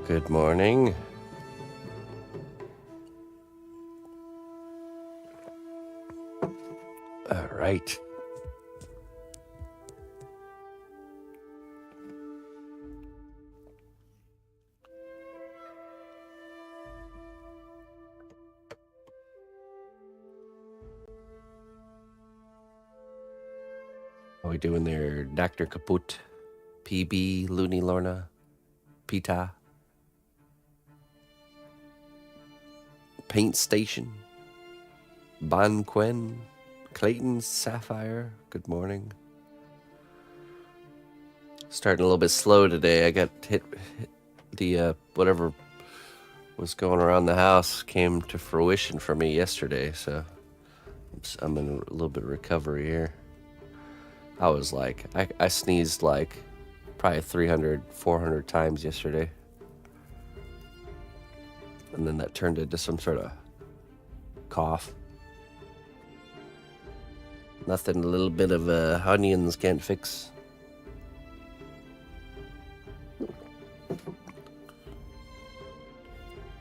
Good morning. All right. How we doing there, Dr. Kaput, PB, Looney Lorna, Pita, Paint Station, Bon Quen, Clayton Sapphire, good morning. Starting a little bit slow today. I got hit the, whatever was going around the house came to fruition for me yesterday, so I'm in a little bit of recovery here. I was like, I sneezed like probably 300, 400 times yesterday. And then that turned into some sort of cough. Nothing a little bit of onions can't fix.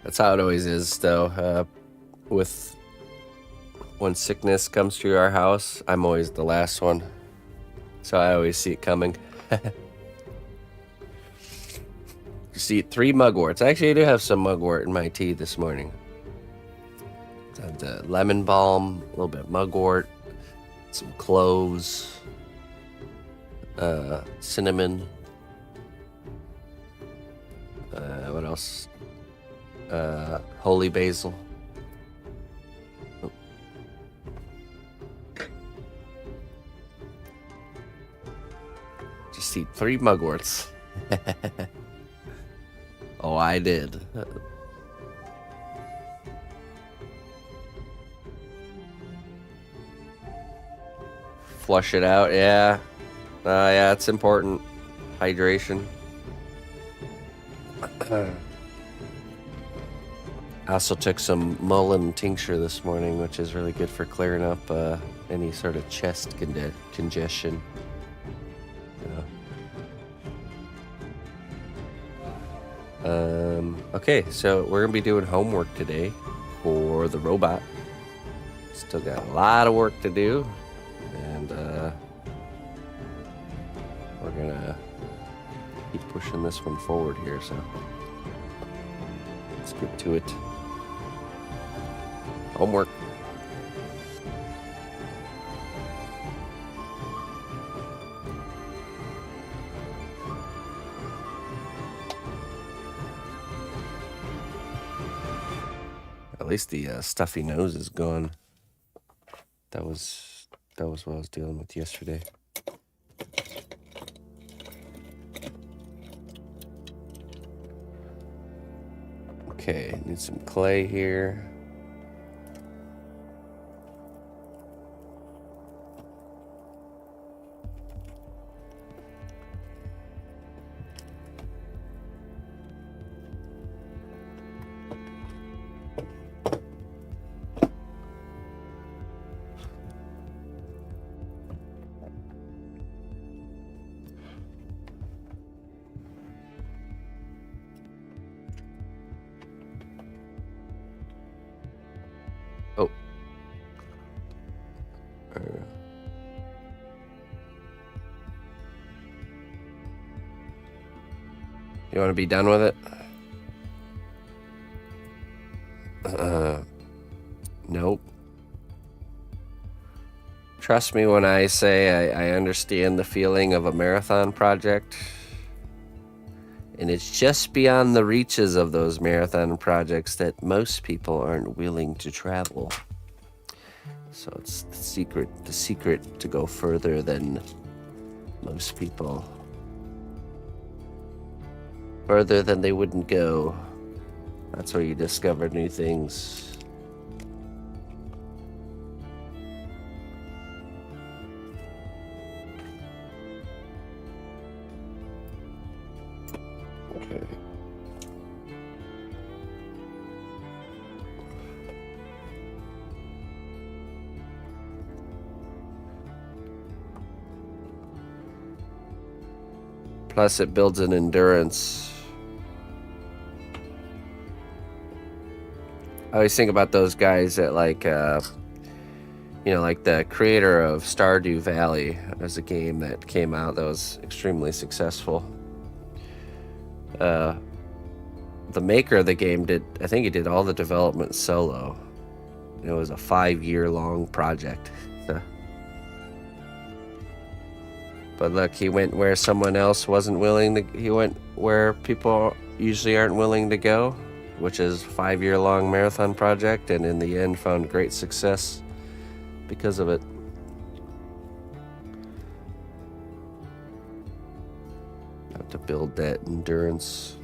That's how it always is, though. When sickness comes to our house, I'm always the last one. So I always see it coming. Just eat 3 mugworts. Actually, I do have some mugwort in my tea this morning. I have the lemon balm, a little bit of mugwort, some cloves, cinnamon. What else? Holy basil. Oh. Just eat 3 mugworts. Oh, I did. Flush it out, yeah. Yeah, it's important. Hydration. I also took some mullein tincture this morning, which is really good for clearing up any sort of chest congestion. Okay, so we're gonna be doing homework today for the robot. Still got a lot of work to do, and we're gonna keep pushing this one forward here, so let's get to it. Homework. At least the stuffy nose is gone. That was what I was dealing with yesterday. Okay, need some clay here. Oh. You want to be done with it? Nope. Trust me when I say I understand the feeling of a marathon project. And it's just beyond the reaches of those marathon projects that most people aren't willing to travel. So it's the secret to go further than most people. Further than they wouldn't go. That's where you discover new things. Okay. Plus, it builds an endurance. always think about those guys that like like the creator of Stardew Valley. There's a game that came out that was extremely successful. The maker of the game I think he did all the development solo. It was a 5-year-long project. But look, he went where someone else wasn't willing to. He went where people usually aren't willing to go, which is a 5-year-long marathon project, and in the end found great success because of it. Have to build that endurance.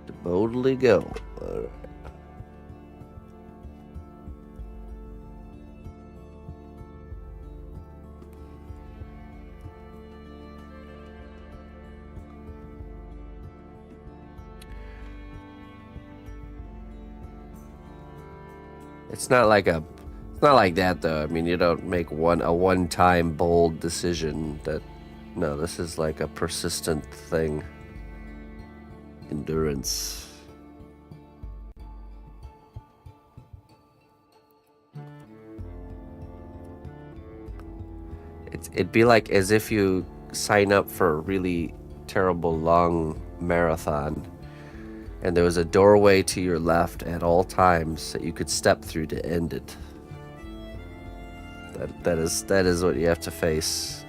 To boldly go. All right. It's not like that though. I mean, you don't make a one-time bold decision. No, this is like a persistent thing. Endurance. It'd be like as if you sign up for a really terrible long marathon, and there was a doorway to your left at all times that you could step through to end it. That is what you have to face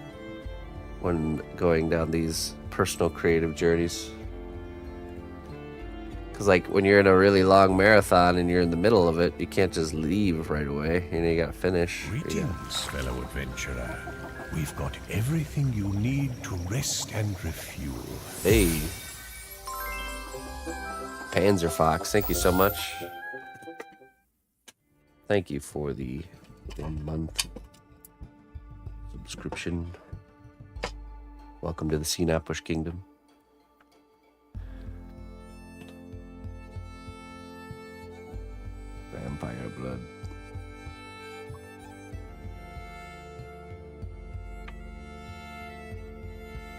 when going down these personal creative journeys. Because like when you're in a really long marathon and you're in the middle of it, you can't just leave right away. You gotta finish. Greetings, fellow adventurer. We've got everything you need to rest and refuel. Hey. Panzer Fox, thank you so much. Thank you for the 1-month subscription. Welcome to the cnotbusch kingdom. Vampire blood.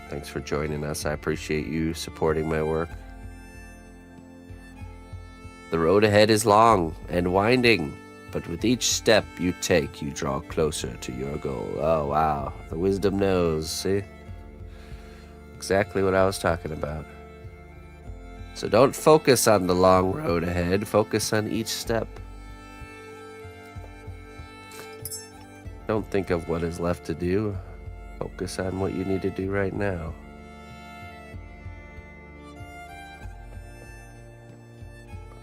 Thanks for joining us. I appreciate you supporting my work. The road ahead is long and winding, but with each step you take, you draw closer to your goal. Oh, wow. The wisdom knows, see? Exactly what I was talking about. So don't focus on the long road ahead. Focus on each step. Don't think of what is left to do. Focus on what you need to do right now.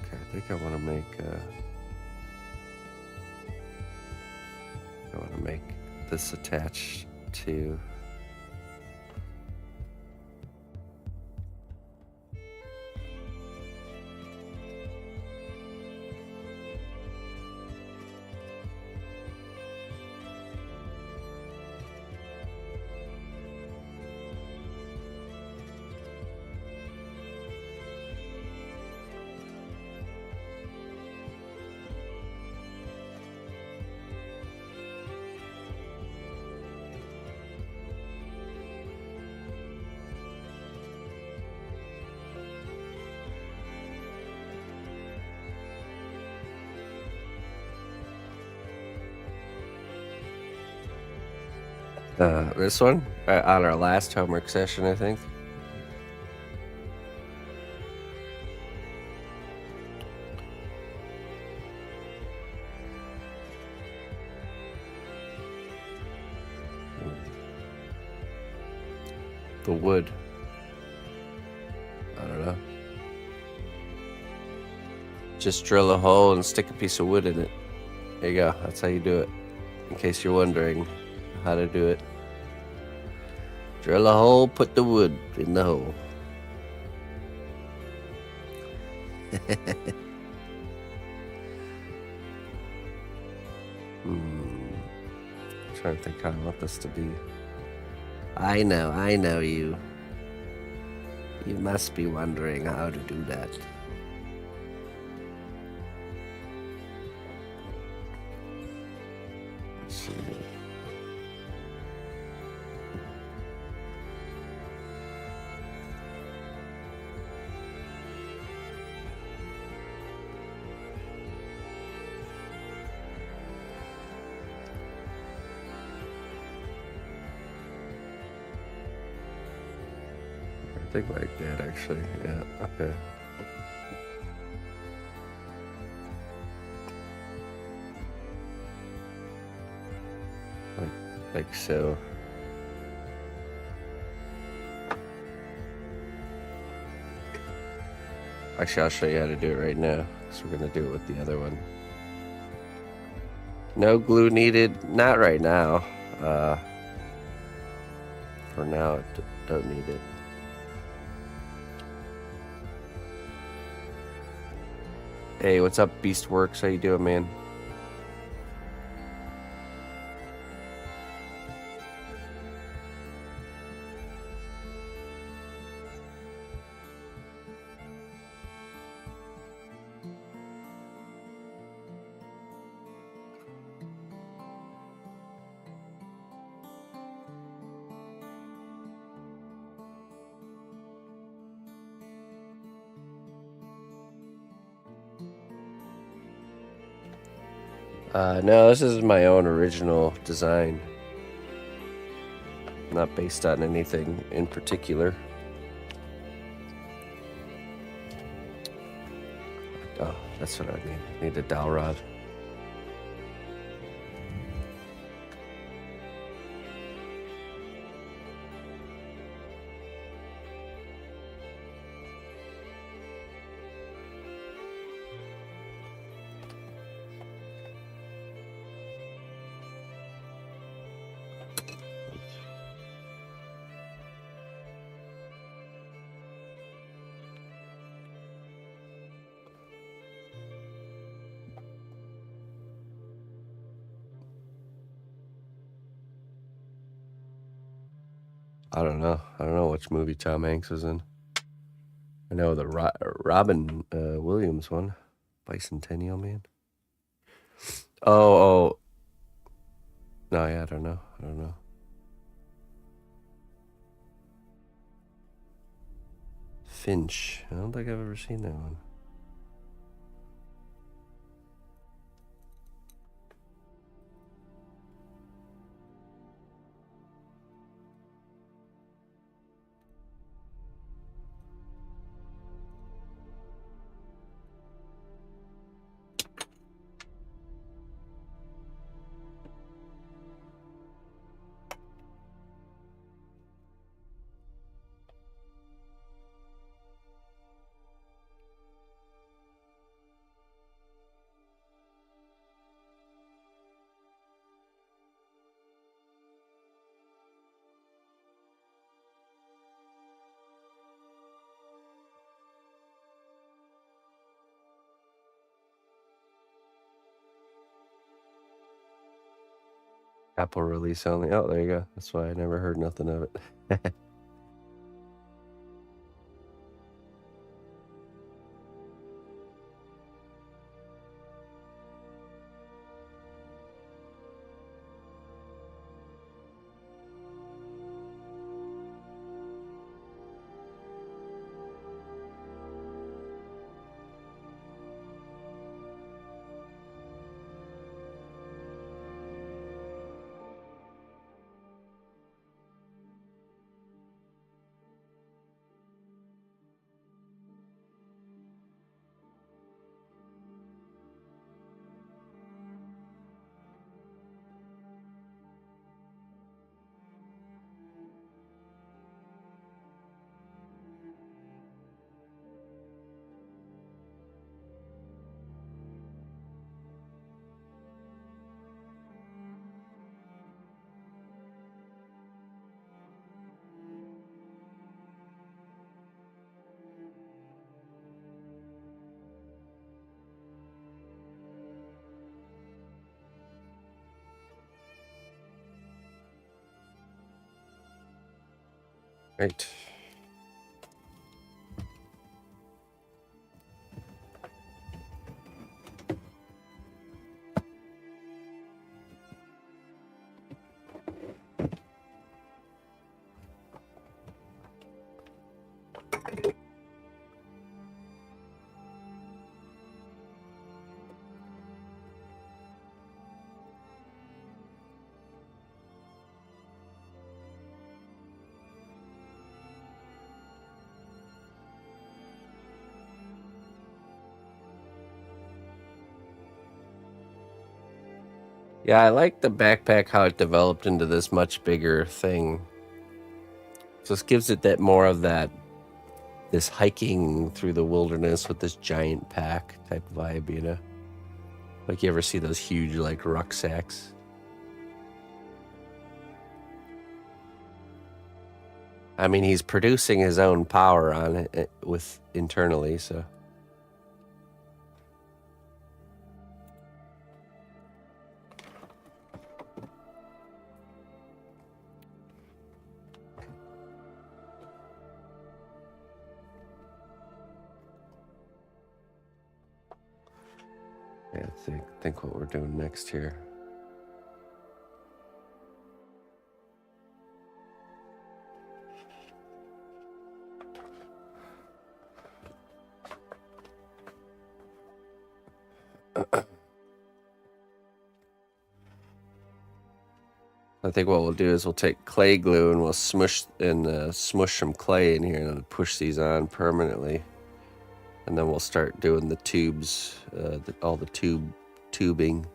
Okay, I think I want to make this attached to this one on our last homework session, I think. The wood. I don't know. Just drill a hole and stick a piece of wood in it. There you go. That's how you do it. In case you're wondering how to do it. Drill a hole, put the wood in the hole. I'm trying to think how I want this to be. I know you. You must be wondering how to do that. I think like that, actually. Yeah, okay. Like so. Actually, I'll show you how to do it right now. So we're gonna do it with the other one. No glue needed. Not right now. For now, don't need it. Hey, what's up, Beastworks? How you doing, man? No, this is my own original design. Not based on anything in particular. Oh, that's what I need. I need a dowel rod. I don't know. I don't know which movie Tom Hanks was in. I know the Robin Williams one. Bicentennial Man. Oh. No, yeah, I don't know. Finch. I don't think I've ever seen that one. Apple release only. Oh, there you go. That's why I never heard nothing of it. Right. Yeah, I like the backpack, how it developed into this much bigger thing. So this gives it that more of that, this hiking through the wilderness with this giant pack type vibe, you know? Like you ever see those huge like rucksacks? I mean, he's producing his own power on it with internally, so. Yeah, think what we're doing next here. I think what we'll do is we'll take clay glue and we'll smush some clay in here and push these on permanently, and then we'll start doing the tubes, all the tubing.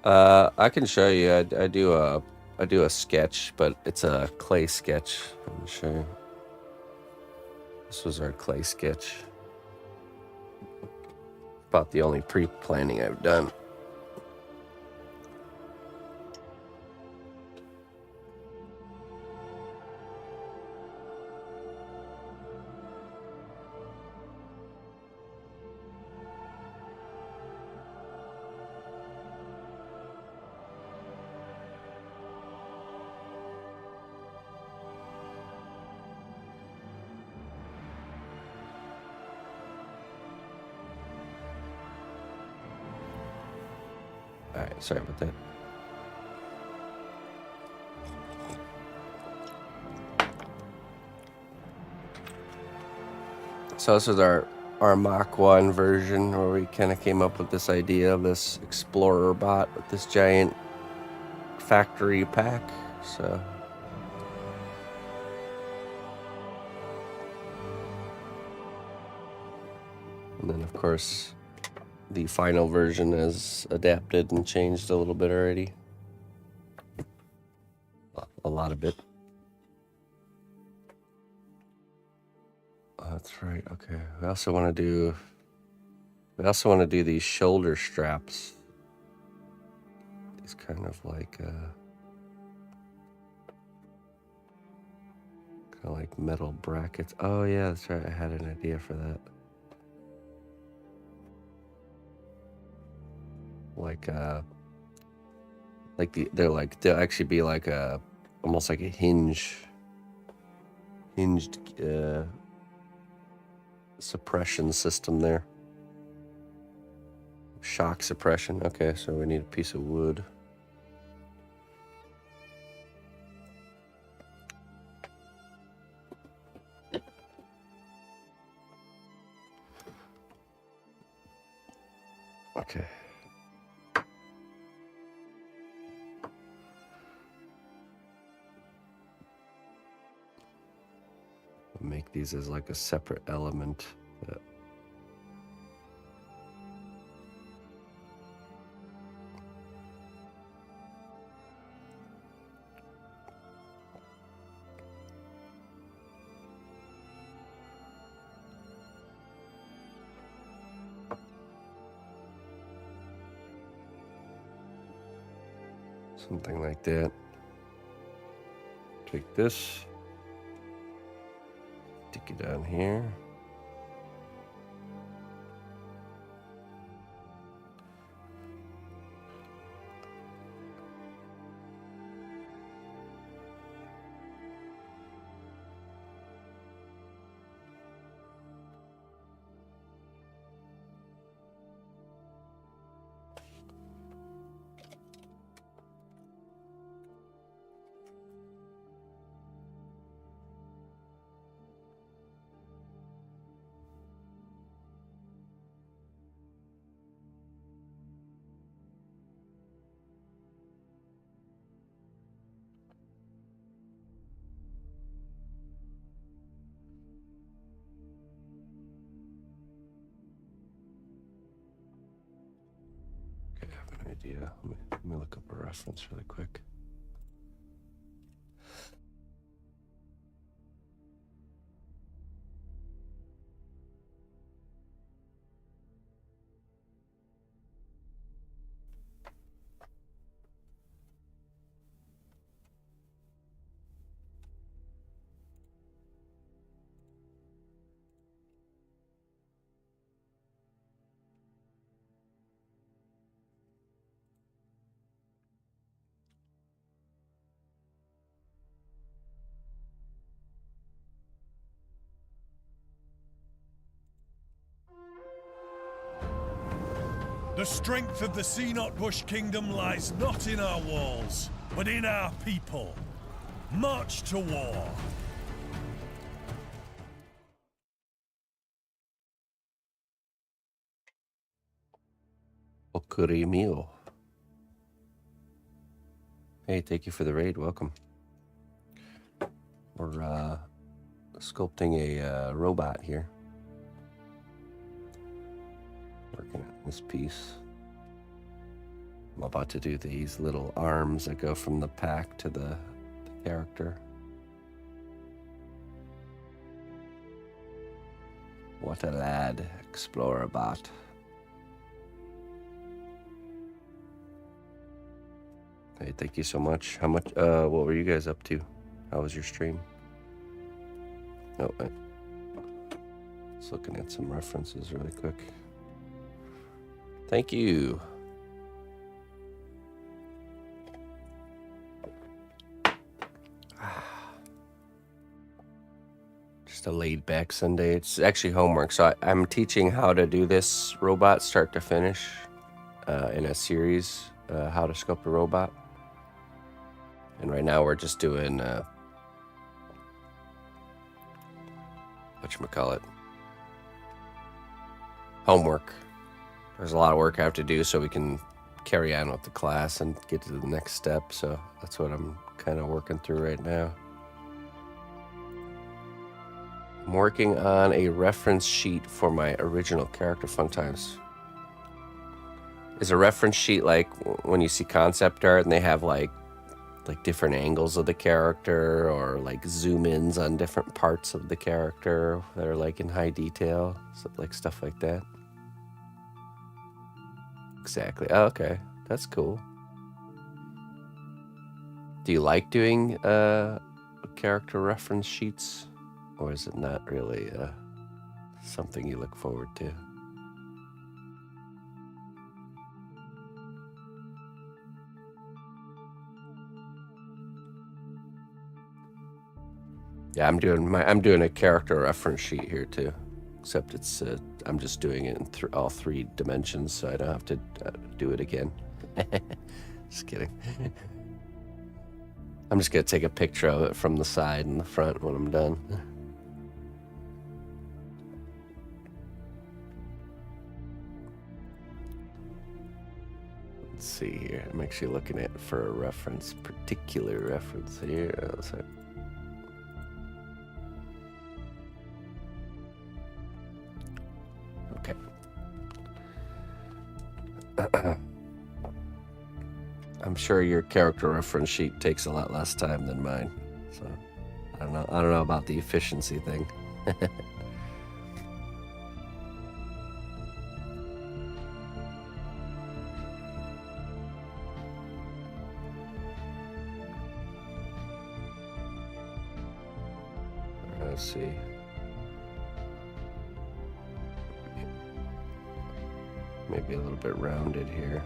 I can show you. I do a sketch, but it's a clay sketch. Let me show you. This was our clay sketch. About the only pre-planning I've done. Alright, sorry about that. So this is our Mach 1 version, where we kind of came up with this idea of this explorer bot with this giant factory pack. So and then of course the final version is adapted and changed a little bit already. A lot of it. Oh, that's right. Okay. We also want to do these shoulder straps. These kind of like metal brackets. Oh yeah, that's right. I had an idea for that. They'll actually be like almost like a hinged suppression system there. Shock suppression. Okay, so we need a piece of wood. Okay. Make these as like a separate element. Something like that. Take this, stick it down here. idea. Let me look up a reference really quick. The strength of the cnotbusch kingdom lies not in our walls, but in our people. March to war. Okurimio. Hey, thank you for the raid. Welcome. We're sculpting a robot here. Working on this piece. I'm about to do these little arms that go from the pack to the character. What a lad, explorer bot. Hey, thank you so much. How much, what were you guys up to? How was your stream? Oh, just looking at some references really quick. Thank you. Just a laid back Sunday. It's actually homework. So I'm teaching how to do this robot start to finish in a series, how to sculpt a robot. And right now we're just doing, whatchamacallit, homework. There's a lot of work I have to do so we can carry on with the class and get to the next step. So that's what I'm kind of working through right now. I'm working on a reference sheet for my original character Fun Times. Is a reference sheet like when you see concept art and they have like different angles of the character or like zoom ins on different parts of the character that are like in high detail, so like stuff like that. Exactly. Oh, okay, that's cool. Do you like doing character reference sheets, or is it not really something you look forward to? Yeah, I'm doing a character reference sheet here too, except it's I'm just doing it in all 3 dimensions, so I don't have to do it again. Just kidding. I'm just gonna take a picture of it from the side and the front when I'm done. Let's see here. I'm actually looking at for a reference, particular reference here. So okay. I'm sure your character reference sheet takes a lot less time than mine, so I don't know about the efficiency thing. Let's see. Maybe a little bit rounded here.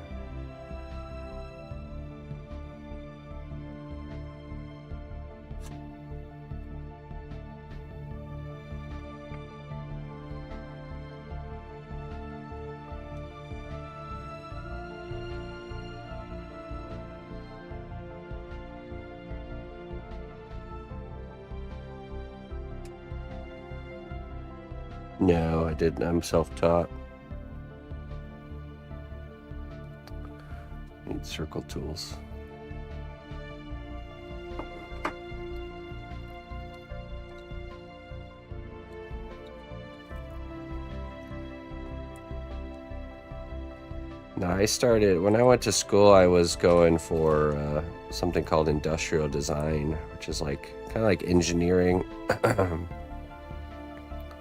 No, I didn't. I'm self-taught. Need circle tools. No, I started when I went to school. I was going for something called industrial design, which is like kind of like engineering,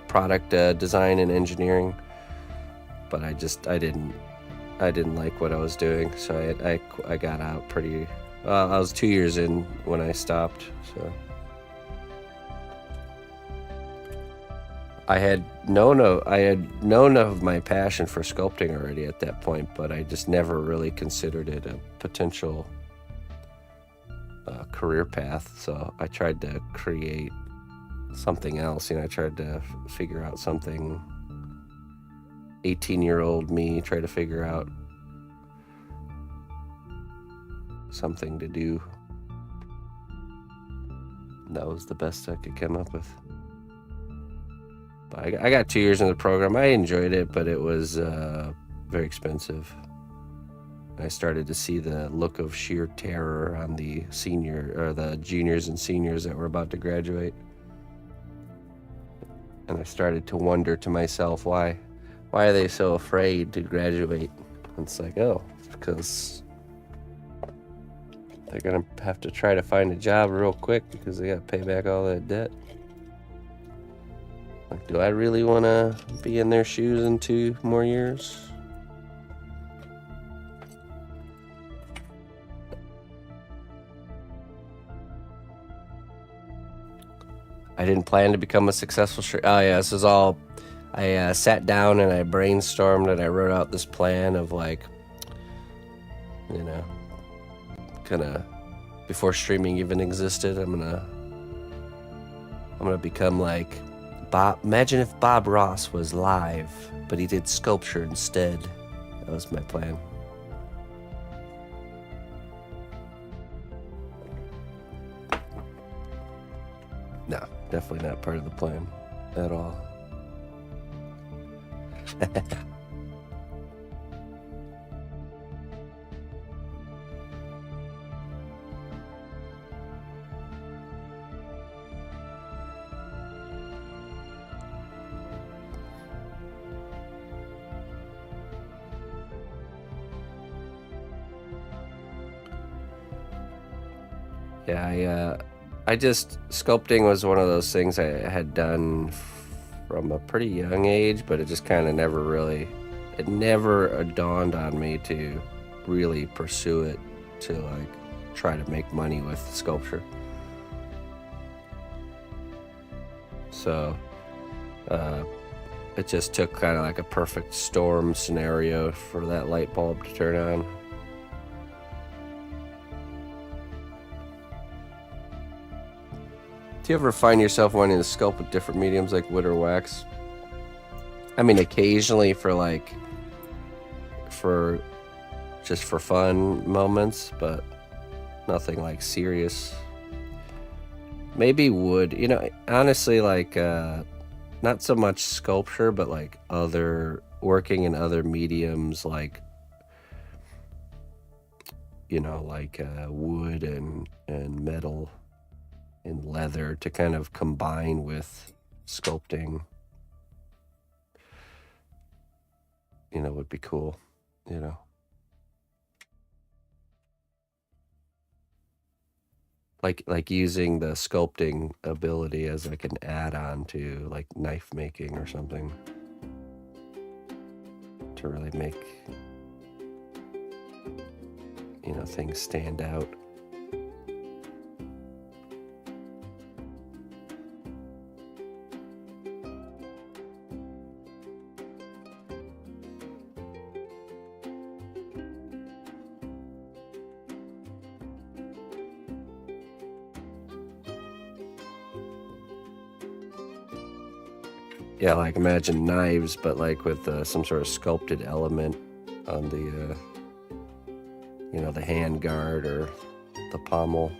product design and engineering. But I didn't like what I was doing, so I got out pretty. I was 2 years in when I stopped, so. I had known of my passion for sculpting already at that point, but I just never really considered it a potential career path. So I tried to create something else. I tried to figure out something. 18-year-old me tried to figure out something to do. That was the best I could come up with. I got 2 years in the program. I enjoyed it, but it was very expensive. I started to see the look of sheer terror on the the juniors and seniors that were about to graduate. And I started to wonder to myself, why are they so afraid to graduate? And it's like, oh, it's because they're going to have to try to find a job real quick because they got to pay back all that debt. Like, do I really want to be in their shoes in 2 more years? I didn't plan to become a successful oh yeah, this is all. I sat down and I brainstormed and I wrote out this plan of like, kind of before streaming even existed. I'm gonna become like Bob. Imagine if Bob Ross was live, but he did sculpture instead. That was my plan. No, definitely not part of the plan at all. Yeah, sculpting was one of those things I had done from a pretty young age, but it just kind of it never dawned on me to really pursue it, to like try to make money with sculpture. So it just took kind of like a perfect storm scenario for that light bulb to turn on. Do you ever find yourself wanting to sculpt with different mediums like wood or wax? I mean, occasionally for just for fun moments, but nothing like serious. Maybe wood, honestly, like not so much sculpture, but like working in other mediums, like wood and metal and leather to kind of combine with sculpting, would be cool, like using the sculpting ability as like an add-on to like knife making or something, to really make things stand out. Yeah, like imagine knives, but like with some sort of sculpted element on the, the hand guard or the pommel.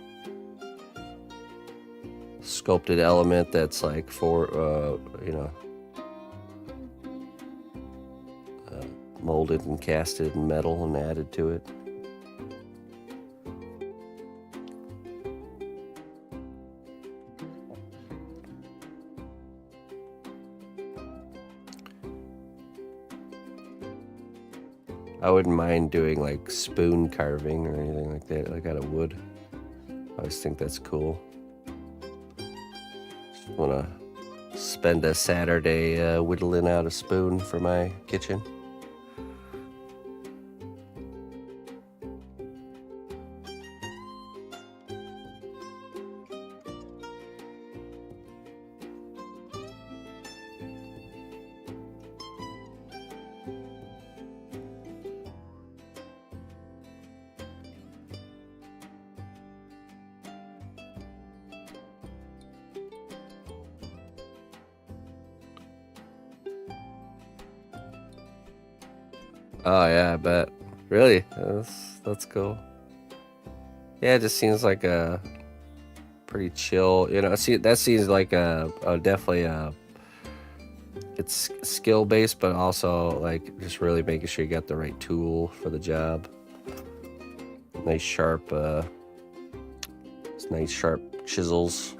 Sculpted element that's like molded and casted in metal and added to it. I wouldn't mind doing like spoon carving or anything like that, like out of wood. I always think that's cool. Just wanna spend a Saturday whittling out a spoon for my kitchen. Oh yeah, I bet. Really? That's cool. Yeah, it just seems like a pretty chill, you know. See, that seems like definitely it's skill based, but also like just really making sure you got the right tool for the job. Nice sharp chisels.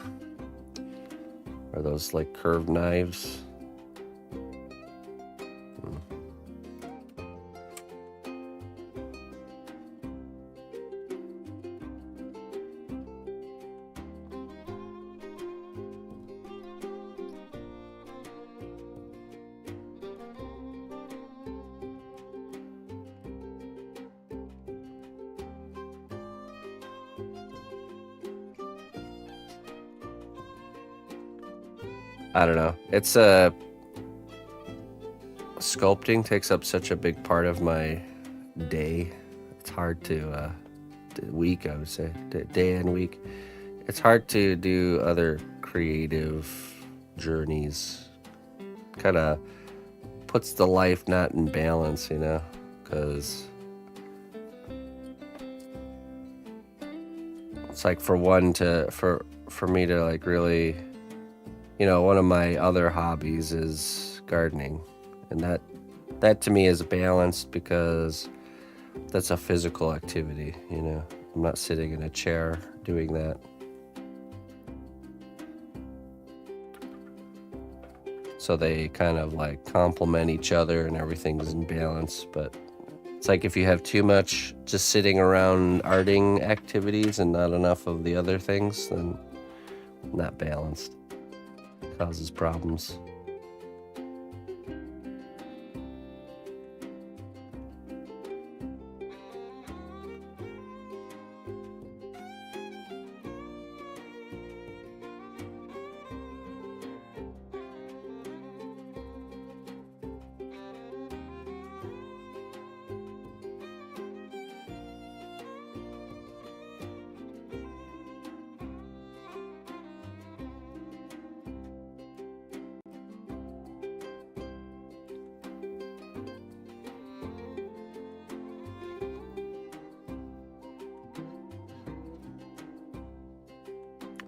Are those like curved knives? I don't know. It's sculpting takes up such a big part of my day. It's hard to week, I would say, day and week. It's hard to do other creative journeys. Kind of puts the life not in balance, you know, because it's like for me to like really, you know, one of my other hobbies is gardening, and that to me is balanced because that's a physical activity, you know. I'm not sitting in a chair doing that. So they kind of like complement each other and everything's in balance, but it's like if you have too much just sitting around arting activities and not enough of the other things, then not balanced. Causes problems.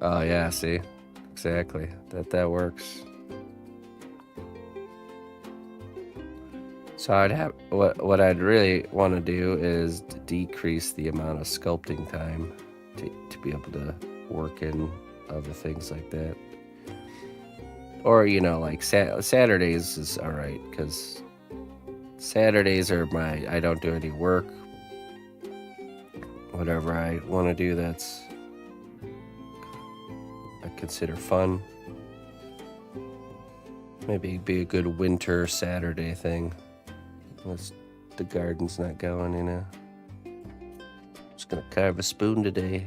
Oh yeah, see, exactly. That works. So I'd have what I'd really want to do is to decrease the amount of sculpting time to be able to work in other things like that. Or you know, like Saturdays is all right because Saturdays are I don't do any work. Whatever I want to do, that's I consider fun. Maybe it'd be a good winter Saturday thing. Unless the garden's not going, you know. Just gonna carve a spoon today.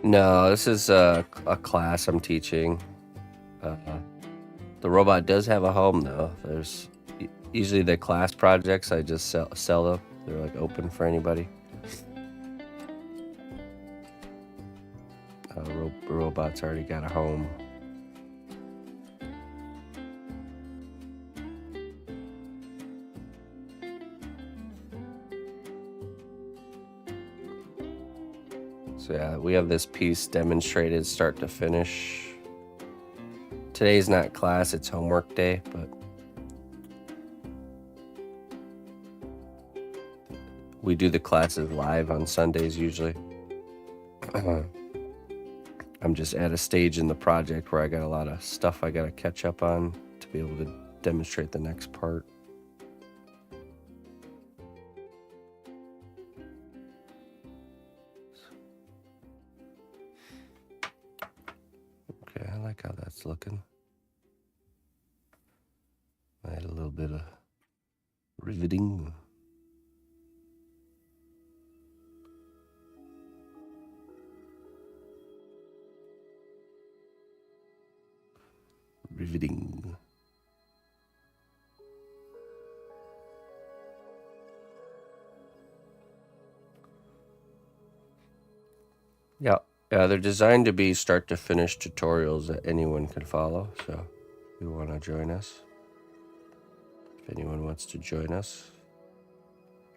No, this is a class I'm teaching. The robot does have a home though. There's usually the class projects I just sell them. They're like open for anybody. Robot's already got a home. So yeah, we have this piece demonstrated start to finish. Today's not class, it's homework day, but we do the classes live on Sundays usually. I'm just at a stage in the project where I got a lot of stuff I got to catch up on to be able to demonstrate the next part. Okay, I like how that's looking. I had a little bit of riveting. Riveting. Yeah, they're designed to be start to finish tutorials that anyone can follow. So if you want to join us, if anyone wants to join us,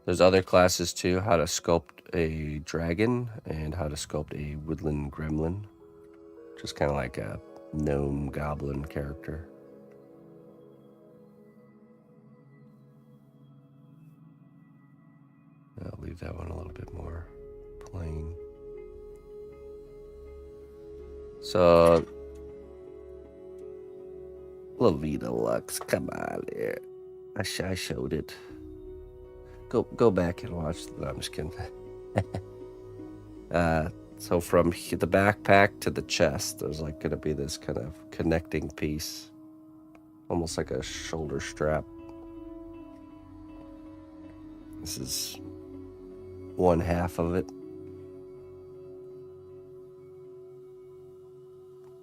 there's other classes too, how to sculpt a dragon and how to sculpt a woodland gremlin, just kind of like a gnome goblin character. I'll leave that one a little bit more plain. So, Lavita Lux, come on here. I showed it. Go back and watch. No, I'm just kidding. So from the backpack to the chest, there's like gonna be this kind of connecting piece, almost like a shoulder strap. This is one half of it.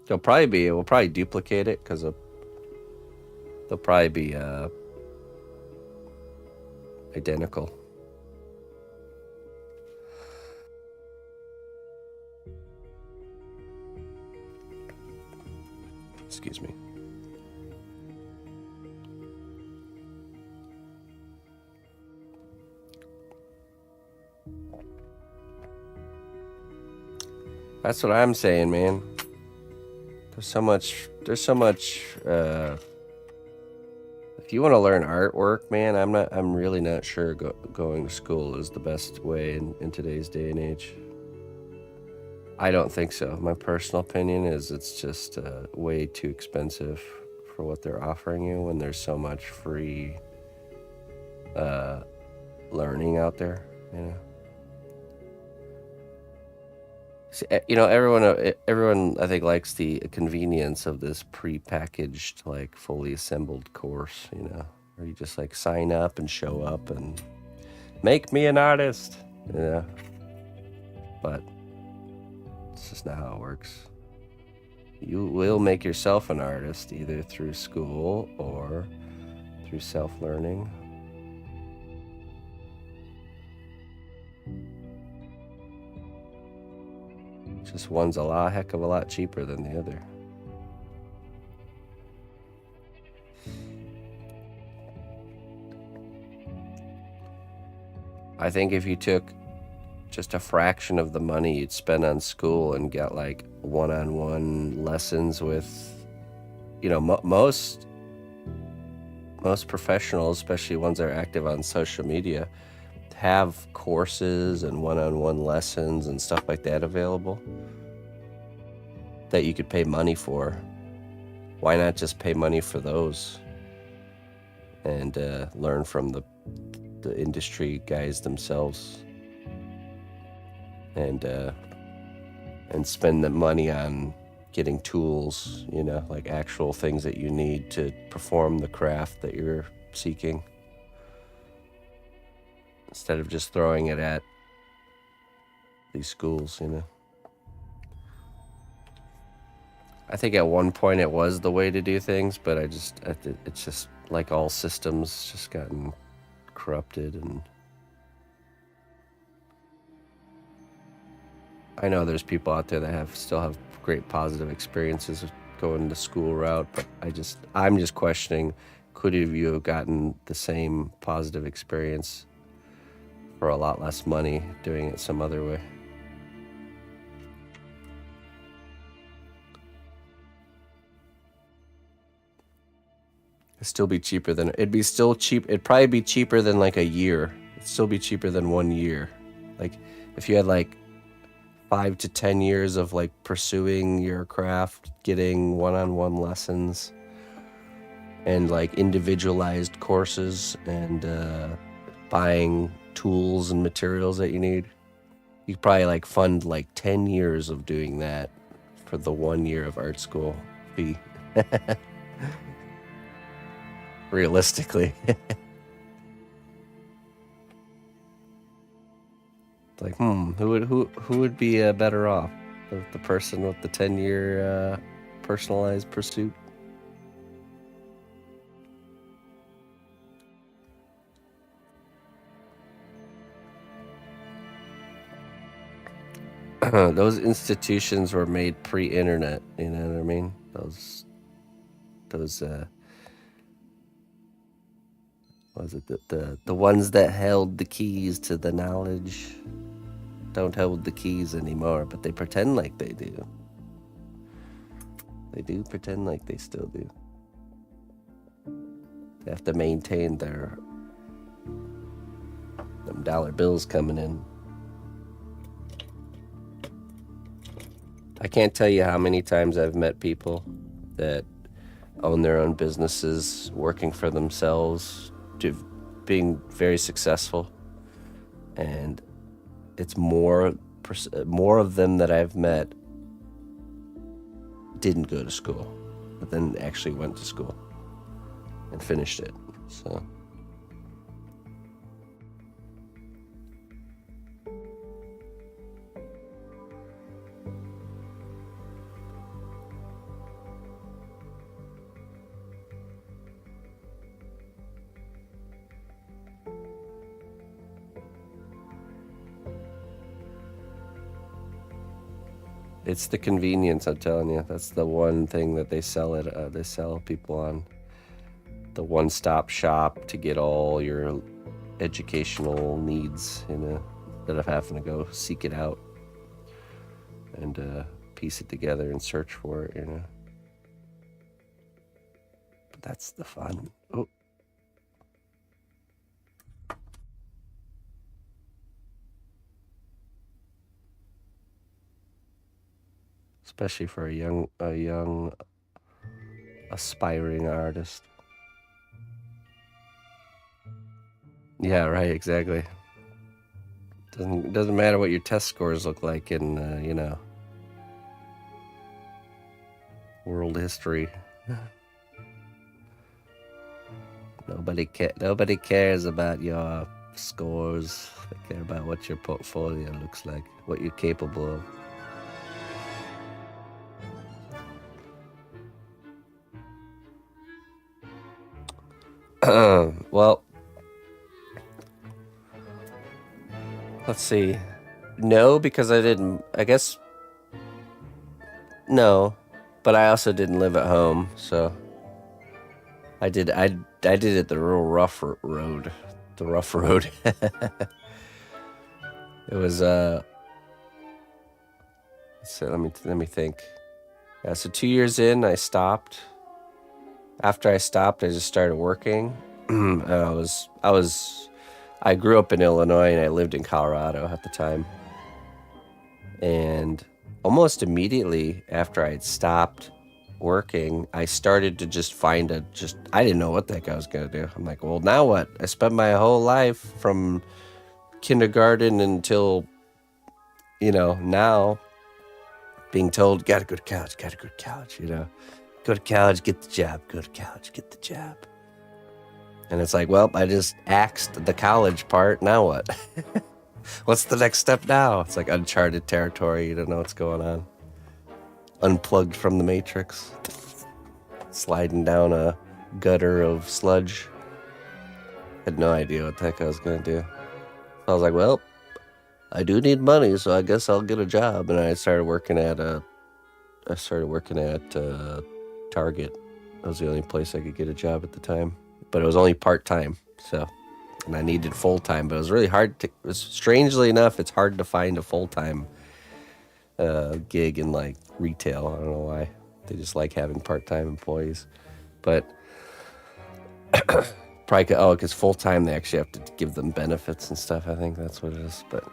We'll probably duplicate it because they'll probably be identical. Excuse me. That's what I'm saying, man. There's so much if you want to learn artwork, man, I'm really not sure going to school is the best way in today's day and age. I don't think so. My personal opinion is it's just way too expensive for what they're offering you when there's so much free learning out there, you know. See, you know, everyone I think likes the convenience of this pre-packaged, like fully assembled course, you know, where you just like sign up and show up and make me an artist, you know. But it's just not how it works. You will make yourself an artist either through school or through self-learning. Just one's a heck of a lot cheaper than the other. I think if you took just a fraction of the money you'd spend on school and got like one-on-one lessons with, you know, most professionals, especially ones that are active on social media, have courses and one-on-one lessons and stuff like that available that you could pay money for. Why not just pay money for those and learn from the industry guys themselves and spend the money on getting tools, you know, like actual things that you need to perform the craft that you're seeking, instead of just throwing it at these schools, you know. I think at one point it was the way to do things, but it's just like all systems just gotten corrupted. And I know there's people out there that still have great positive experiences with going the school route, but I'm just questioning, could you have gotten the same positive experience for a lot less money doing it some other way? It'd still be cheaper than it'd probably be cheaper than like a year. It'd still be cheaper than 1 year. Like if you had like 5 to 10 years of like pursuing your craft, getting one-on-one lessons and like individualized courses and buying tools and materials that you need, you could probably like fund like 10 years of doing that for the 1 year of art school fee. Realistically. It's like, who would be better off? The person with the 10-year personalized pursuit? Those institutions were made pre-internet, you know what I mean? Those was it the ones that held the keys to the knowledge don't hold the keys anymore, but they pretend like they do. They do pretend like they still do. They have to maintain them dollar bills coming in. I can't tell you how many times I've met people that own their own businesses, working for themselves, being very successful, and it's more of them that I've met didn't go to school, but then actually went to school and finished it. So it's the convenience, I'm telling you. That's the one thing that they sell people on. The one-stop shop to get all your educational needs, instead of having to go seek it out and piece it together and search for it, But that's the fun. Oh. Especially for a young aspiring artist. Yeah, right, exactly. Doesn't matter what your test scores look like in world history. Nobody cares about your scores. They care about what your portfolio looks like, what you're capable of. Well, let's see. No, because I guess no, but I also didn't live at home, so I did it the real rough road. The rough road. It was so let me think. Yeah, so 2 years in, I stopped. After I stopped, I just started working. I grew up in Illinois and I lived in Colorado at the time. And almost immediately after I had stopped working, I started to just I didn't know what the heck I was going to do. I'm like, well, now what? I spent my whole life from kindergarten until, now being told, gotta go to college, Go to college, get the job. Go to college, get the job. And it's like, well, I just axed the college part. Now what? What's the next step now? It's like uncharted territory. You don't know what's going on. unplugged from the Matrix, sliding down a gutter of sludge. Had no idea what the heck I was gonna do. I was like, well, I do need money, so I guess I'll get a job. And I started working at Target. That was the only place I could get a job at the time, but it was only part-time. So, and I needed full-time, but it was really hard to, strangely enough, it's hard to find a full-time gig in like retail. I don't know why. They just like having part-time employees, but probably, because full-time, they actually have to give them benefits and stuff. I think that's what it is. But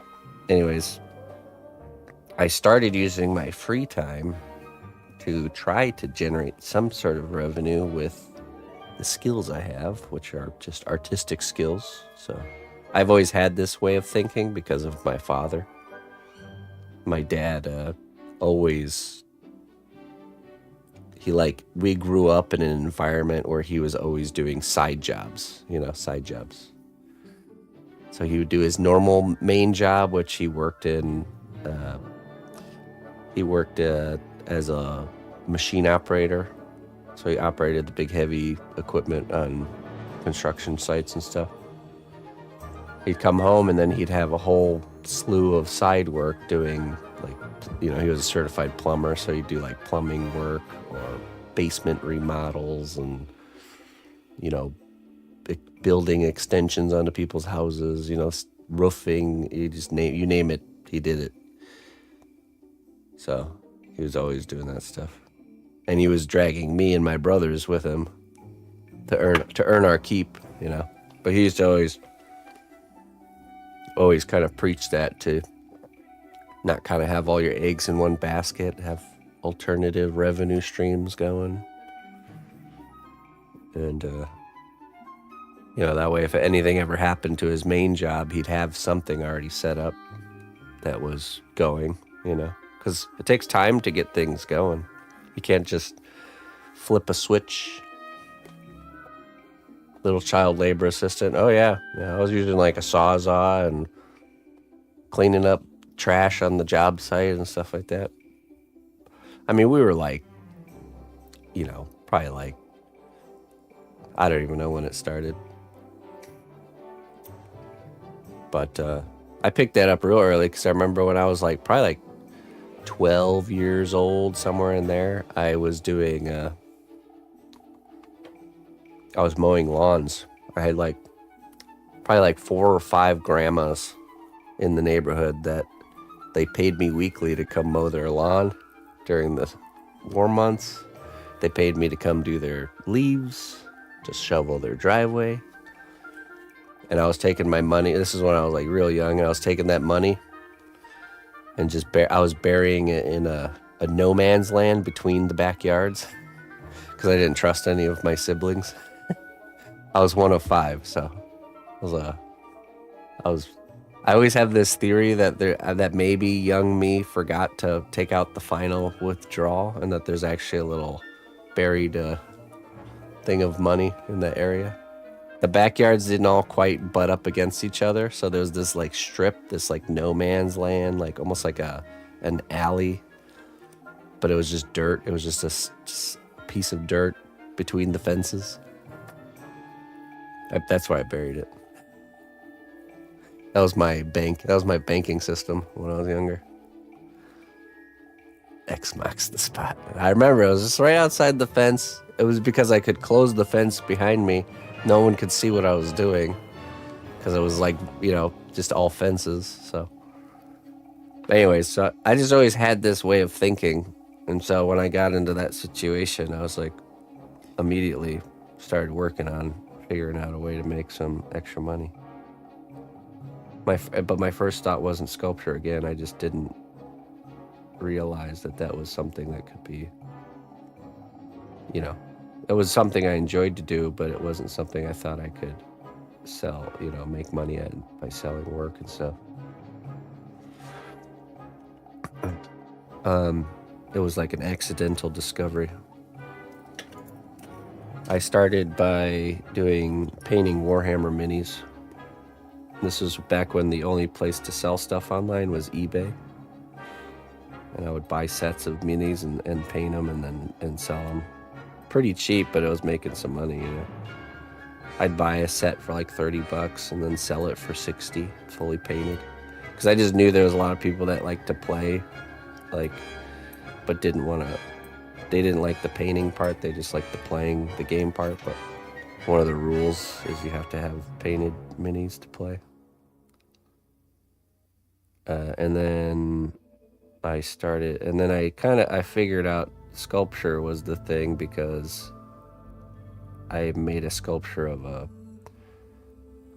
anyways, I started using my free time to try to generate some sort of revenue with the skills I have, which are just artistic skills. So I've always had this way of thinking because of my father. My dad we grew up in an environment where he was always doing side jobs. So he would do his normal main job, which he worked in. He worked as a machine operator. So he operated the big heavy equipment on construction sites and stuff. He'd come home and then he'd have a whole slew of side work doing, like, he was a certified plumber, so he'd do like plumbing work or basement remodels and, building extensions onto people's houses, roofing, you name it, he did it. So he was always doing that stuff. And he was dragging me and my brothers with him to earn our keep, But he used to always kind of preach that, to not kind of have all your eggs in one basket, have alternative revenue streams going. And, that way if anything ever happened to his main job, he'd have something already set up that was going, because it takes time to get things going. You can't just flip a switch. Little child labor assistant. Oh yeah, I was using like a Sawzall and cleaning up trash on the job site and stuff like that. I mean, we were like, probably like, I don't even know when it started. But I picked that up real early because I remember when I was probably like 12 years old, somewhere in there, I was doing, I was mowing lawns. I had probably like 4 or 5 grandmas in the neighborhood that they paid me weekly to come mow their lawn during the warm months. They paid me to come do their leaves, to shovel their driveway. And I was taking my money. This is when I was like real young, and I was taking that money and I was burying it in a no man's land between the backyards because I didn't trust any of my siblings. I was one of 5, so I always have this theory that maybe young me forgot to take out the final withdrawal, and that there's actually a little buried thing of money in that area. The backyards didn't all quite butt up against each other, so there was this like strip, this like no man's land, like almost like an alley, but it was just dirt. It was just a piece of dirt between the fences. That's why I buried it. That was my banking system when I was younger. X marks the spot. I remember it was just right outside the fence. It was because I could close the fence behind me. No one could see what I was doing because it was like, just all fences. So anyways, so I just always had this way of thinking. And so when I got into that situation, I was like, immediately started working on figuring out a way to make some extra money. But my first thought wasn't sculpture again. I just didn't realize that was something that could be, it was something I enjoyed to do, but it wasn't something I thought I could sell, make money at by selling work and stuff. It was like an accidental discovery. I started by painting Warhammer minis. This was back when the only place to sell stuff online was eBay. And I would buy sets of minis and paint them and sell them. Pretty cheap, but it was making some money, you know. I'd buy a set for like $30 and then sell it for 60, fully painted. Because I just knew there was a lot of people that liked to play, like, but didn't want to. They didn't like the painting part. They just liked the playing the game part. But one of the rules is you have to have painted minis to play. And then I started, and then I figured out sculpture was the thing because I made a sculpture of a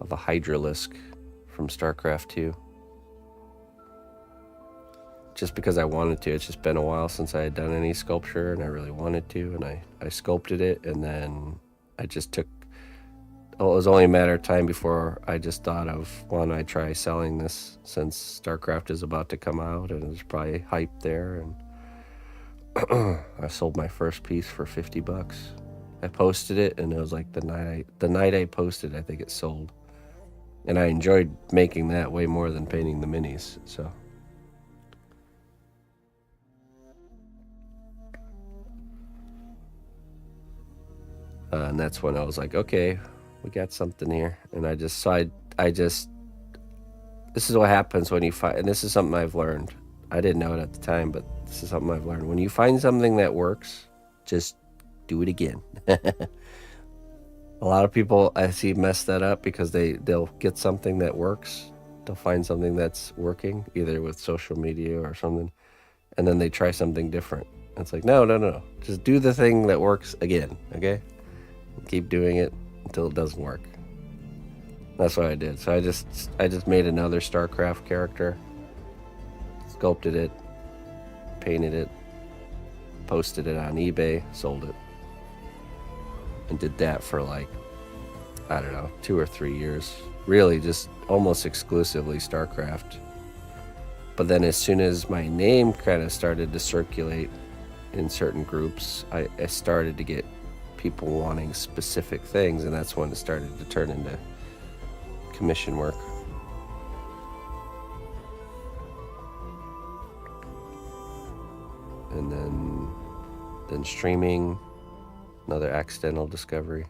hydralisk from StarCraft 2. Just because I wanted to. It's just been a while since I had done any sculpture, and I really wanted to, and I sculpted it, and then I just took, well, it was only a matter of time before I just thought of, why don't I try selling this, since StarCraft is about to come out, and there's probably hype there, and I sold my first piece for $50. I posted it, and it was like the night I posted, I think it sold. And I enjoyed making that way more than painting the minis, so. And that's when I was like, okay, we got something here. And I just, this is what happens when you find, and this is something I've learned. I didn't know it at the time, but this is something I've learned. When you find something that works, just do it again. A lot of people I see mess that up because they'll get something that works. They'll find something that's working, either with social media or something, and then they try something different. It's like, no. Just do the thing that works again, okay? Keep doing it until it doesn't work. That's what I did. So I just made another StarCraft character, sculpted it, painted it, posted it on eBay, sold it, and did that for like, I don't know, 2 or 3 years. Really just almost exclusively StarCraft. But then as soon as my name kind of started to circulate in certain groups, I started to get people wanting specific things, and that's when it started to turn into commission work. And then streaming, another accidental discovery.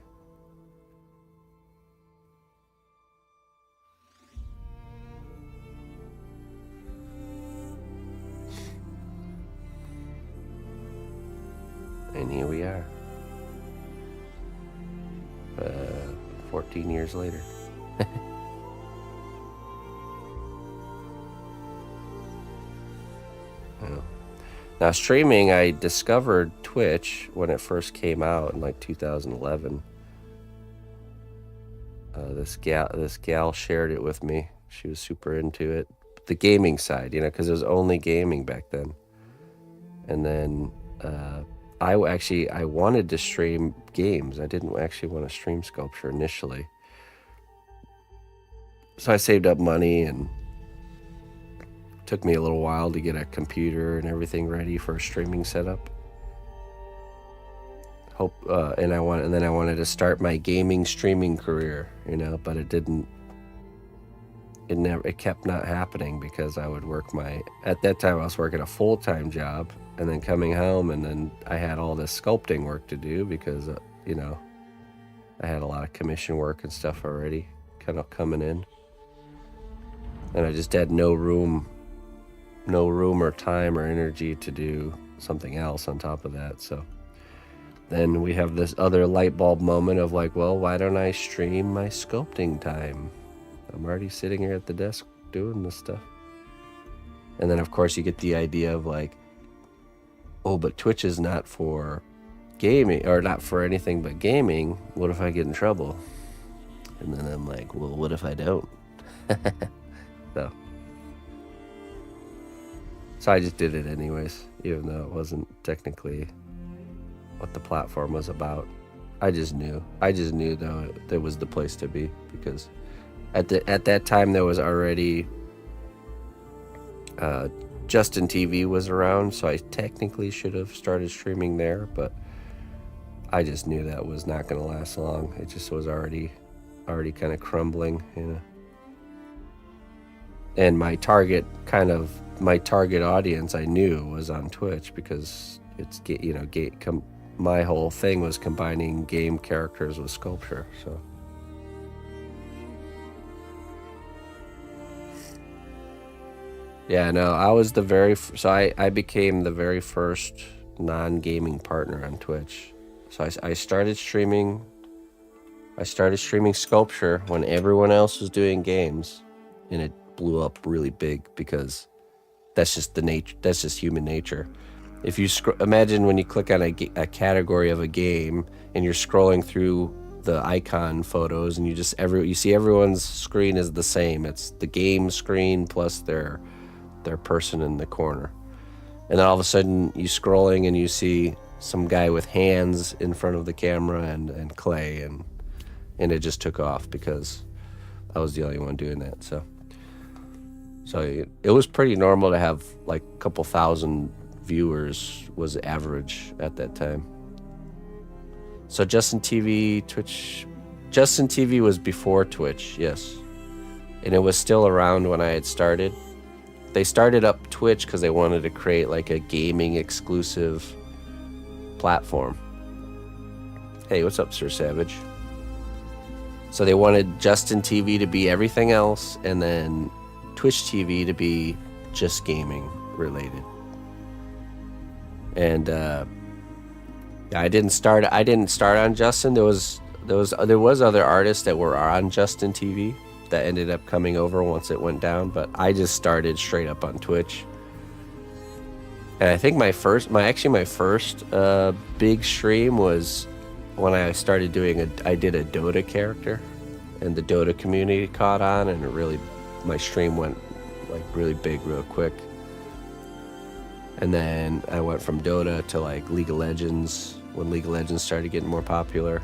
And here we are. 14 years later. Now streaming, I discovered Twitch when it first came out in like 2011. This gal shared it with me. She was super into it. The gaming side, you know, because it was only gaming back then. And then I wanted to stream games. I didn't actually want to stream sculpture initially. So I saved up money, and it took me a little while to get a computer and everything ready for a streaming setup. And then I wanted to start my gaming streaming career, you know, but it kept not happening because I would work at that time I was working a full-time job, and then coming home, and then I had all this sculpting work to do because, you know, I had a lot of commission work and stuff already kind of coming in. And I just had no room or time or energy to do something else on top of that. So then we have this other light bulb moment of like, well, why don't I stream my sculpting time? I'm already sitting here at the desk doing this stuff. And then, of course, you get the idea of like, oh, but Twitch is not for gaming, or not for anything but gaming. What if I get in trouble? And then I'm like, well, what if I don't? So I just did it anyways, even though it wasn't technically what the platform was about. I just knew though there was the place to be, because at that time there was already Justin TV was around, so I technically should have started streaming there, but I just knew that was not going to last long. It just was already kind of crumbling, you know. And my target kind of my target audience I knew was on Twitch, because it's, you know, my whole thing was combining game characters with sculpture. So yeah, no, I was the so I became the very first non-gaming partner on Twitch. So I started streaming. I started streaming sculpture when everyone else was doing games, and it blew up really big, because that's just the nature. That's just human nature. If you imagine when you click on a category of a game and you're scrolling through the icon photos, and you see everyone's screen is the same. It's the game screen plus their person in the corner. And then all of a sudden you scrolling and you see some guy with hands in front of the camera and clay, and it just took off because I was the only one doing that. So it was pretty normal to have like a couple thousand viewers was average at that time. So Justin TV was before Twitch, yes. And it was still around when I had started. They started up Twitch because they wanted to create like a gaming exclusive platform. Hey, what's up, Sir Savage? So they wanted Justin TV to be everything else, and then Twitch TV to be just gaming related. And I didn't start on Justin. There was other artists that were on Justin TV that ended up coming over once it went down, but I just started straight up on Twitch. And I think my first big stream was when I started I did a Dota character, and the Dota community caught on, and my stream went like really big real quick. And then I went from Dota to like League of Legends, when League of Legends started getting more popular.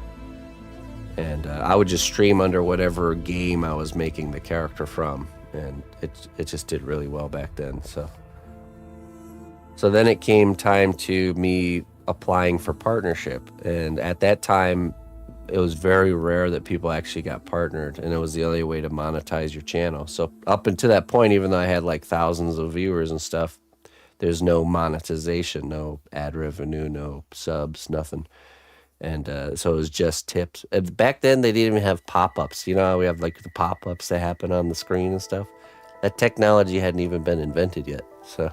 And I would just stream under whatever game I was making the character from, and it just did really well back then. So then it came time to me applying for partnership, and at that time it was very rare that people actually got partnered, and it was the only way to monetize your channel. So up until that point, even though I had like thousands of viewers and stuff, there's no monetization, no ad revenue, no subs, nothing. And so it was just tips. Back then, they didn't even have pop-ups. You know how we have like the pop-ups that happen on the screen and stuff? That technology hadn't even been invented yet. So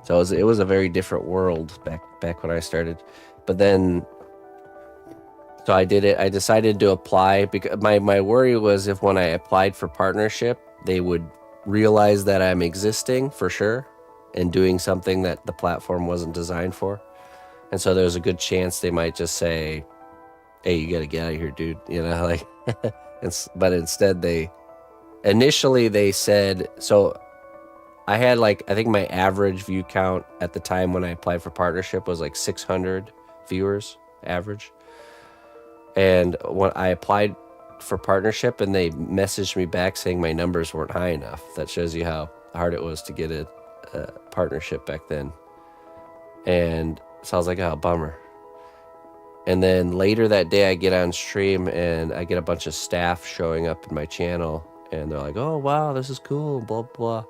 it was a very different world back when I started. But then, so I did it. I decided to apply, because my worry was if when I applied for partnership, they would realize that I'm existing for sure and doing something that the platform wasn't designed for. And so there's a good chance they might just say, hey, you gotta get out of here, dude. You know, like, but instead initially they said, so I had like, I think my average view count at the time when I applied for partnership was like 600 viewers average. And when I applied for partnership, and they messaged me back saying my numbers weren't high enough. That shows you how hard it was to get a partnership back then. And so I was like, oh, bummer. And then later that day I get on stream and I get a bunch of staff showing up in my channel, and they're like, oh wow, this is cool, blah blah.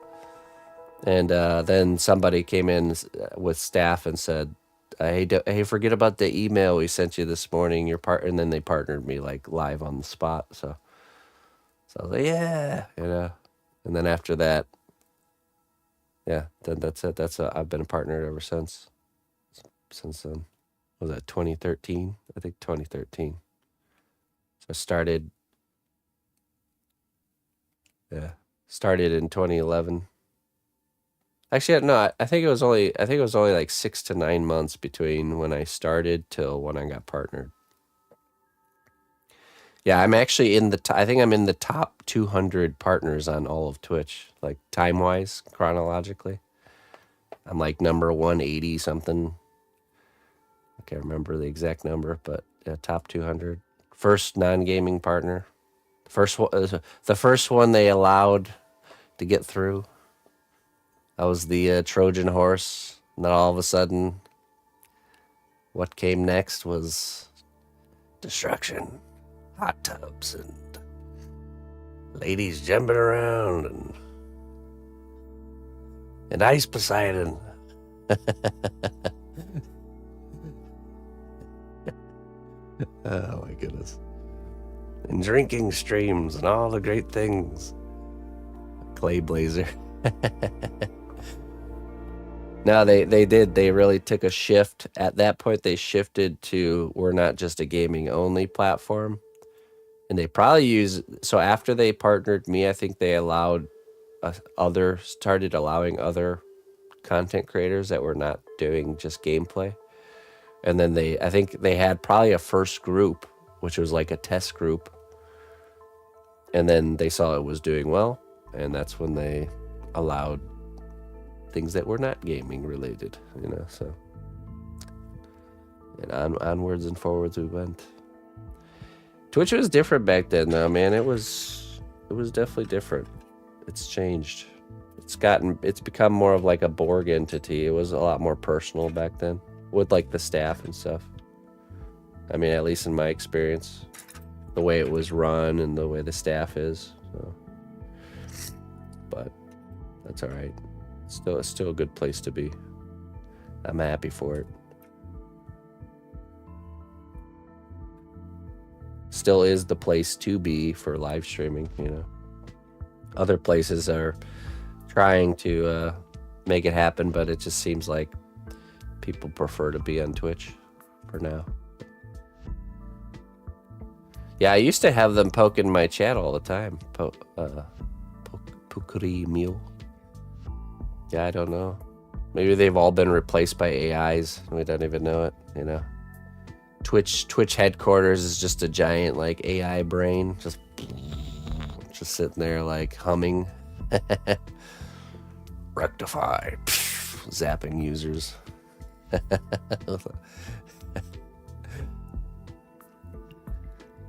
And then somebody came in with staff and said, hey, forget about the email we sent you this morning, and then they partnered me like live on the spot. So I was like, yeah, you know. And then after that, yeah, then that's it. I've been a partner ever since then. Was that 2013? I think 2013. So I started in 2011. Actually, no, I think it was only like 6 to 9 months between when I started till when I got partnered. Yeah, I'm actually I think I'm in the top 200 partners on all of Twitch, like time-wise, chronologically. I'm like number 180 something. I can't remember the exact number, but yeah, top 200. First non-gaming partner. The first one they allowed to get through. I was the Trojan horse. And then all of a sudden, what came next was destruction, hot tubs, ladies jumping around and ice Poseidon. Oh my goodness. And drinking streams and all the great things. Clay Blazer. No, they did. They really took a shift. At that point, they shifted to, we're not just a gaming only platform. And they probably so after they partnered me, I think they started allowing other content creators that were not doing just gameplay. And then I think they had probably a first group, which was like a test group. And then they saw it was doing well. And that's when they allowed things that were not gaming related, so. And onwards and forwards we went. Twitch was different back then, though, man. It was definitely different. It's changed. It's become more of like a Borg entity. It was a lot more personal back then with like the staff and stuff. I mean, at least in my experience, the way it was run and the way the staff is. So. But that's all right. It's still a good place to be. I'm happy for it. Still is the place to be for live streaming, Other places are trying to make it happen, but it just seems like people prefer to be on Twitch for now. Yeah, I used to have them poking my chat all the time. Pukuri Mule. Yeah, I don't know. Maybe they've all been replaced by AIs and we don't even know it, Twitch headquarters is just a giant like AI brain, just sitting there like humming. Rectify, zapping users.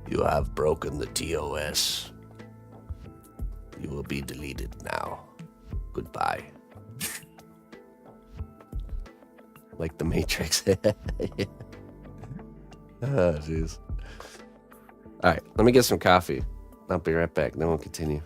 You have broken the TOS. You will be deleted now. Goodbye. Like the Matrix. Oh, jeez. All right, let me get some coffee. I'll be right back. Then we'll continue.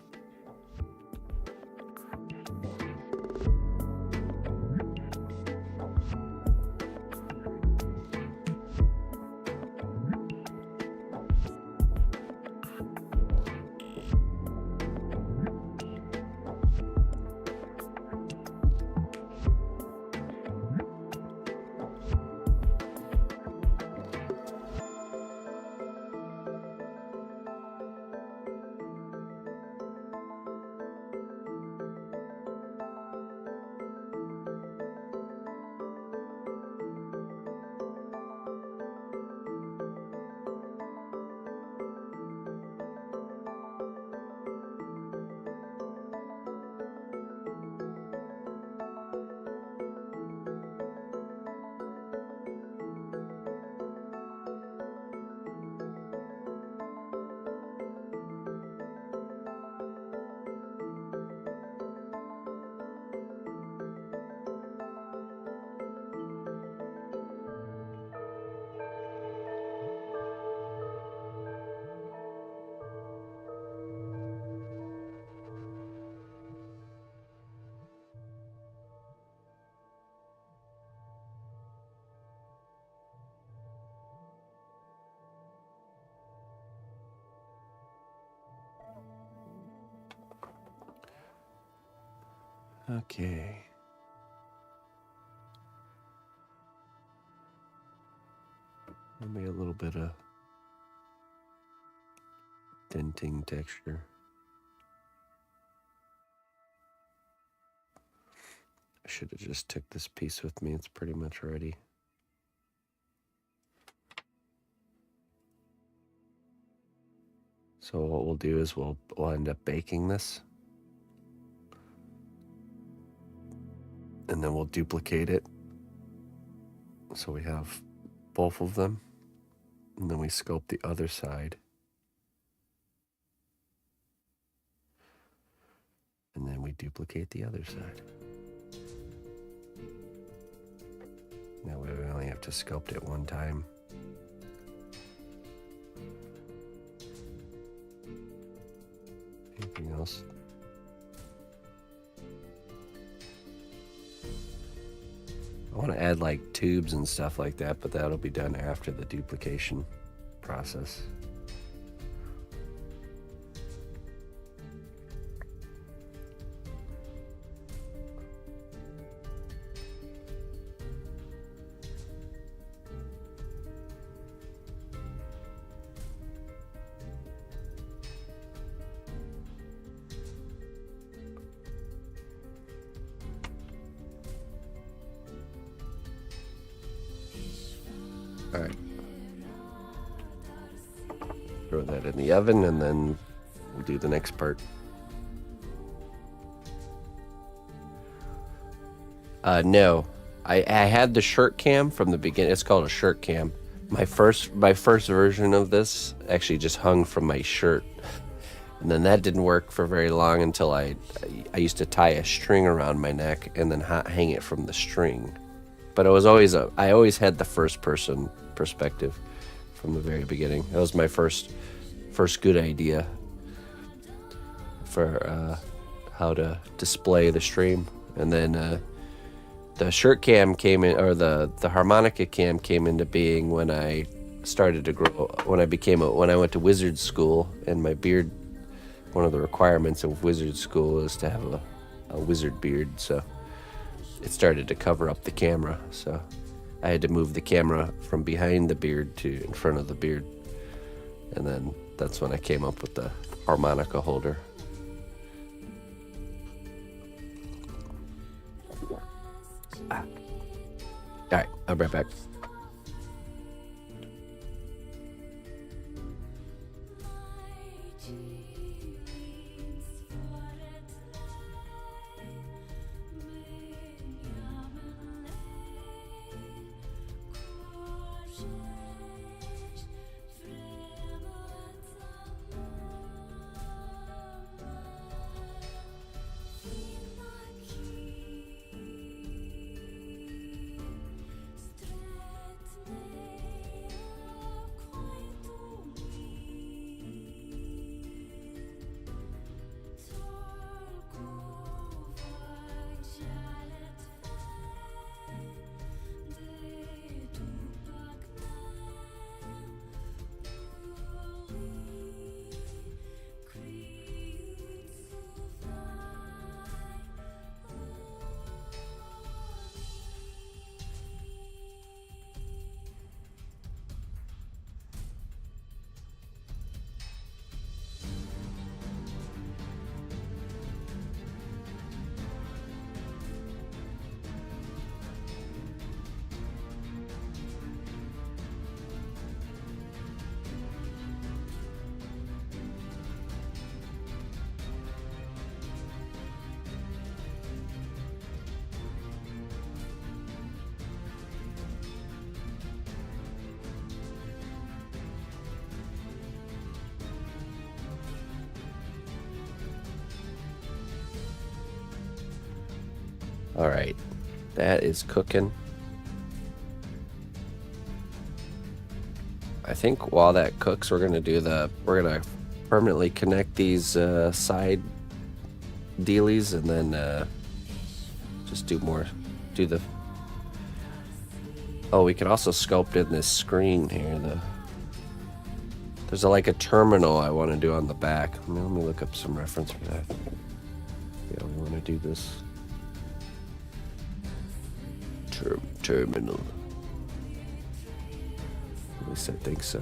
Okay. Maybe a little bit of denting texture. I should have just took this piece with me. It's pretty much ready. So what we'll do is we'll end up baking this. And then we'll duplicate it. So we have both of them. And then we sculpt the other side. And then we duplicate the other side. Now we only have to sculpt it one time. anything else. I want to add like tubes and stuff like that, but that'll be done after the duplication process. All right. Throw that in the oven and then we'll do the next part. No. I had the shirt cam from the beginning. It's called a shirt cam. My first version of this actually just hung from my shirt. And then that didn't work for very long until I used to tie a string around my neck and then hang it from the string. But it was always I always had the first person perspective from the very beginning. That was my first good idea for how to display the stream. And then the shirt cam came in, or the harmonica cam came into being when I started to grow, when I went to wizard school, and my beard, one of the requirements of wizard school is to have a wizard beard, so it started to cover up the camera, so I had to move the camera from behind the beard to in front of the beard, and then that's when I came up with the harmonica holder. All right, I'll be right back. All right, that is cooking. I think while that cooks, we're gonna permanently connect these side dealies, and then just do the. Oh, we can also sculpt in this screen here. There's like a terminal I want to do on the back. Let me look up some reference for that. Yeah, we want to do this. Terminal. At least I think so.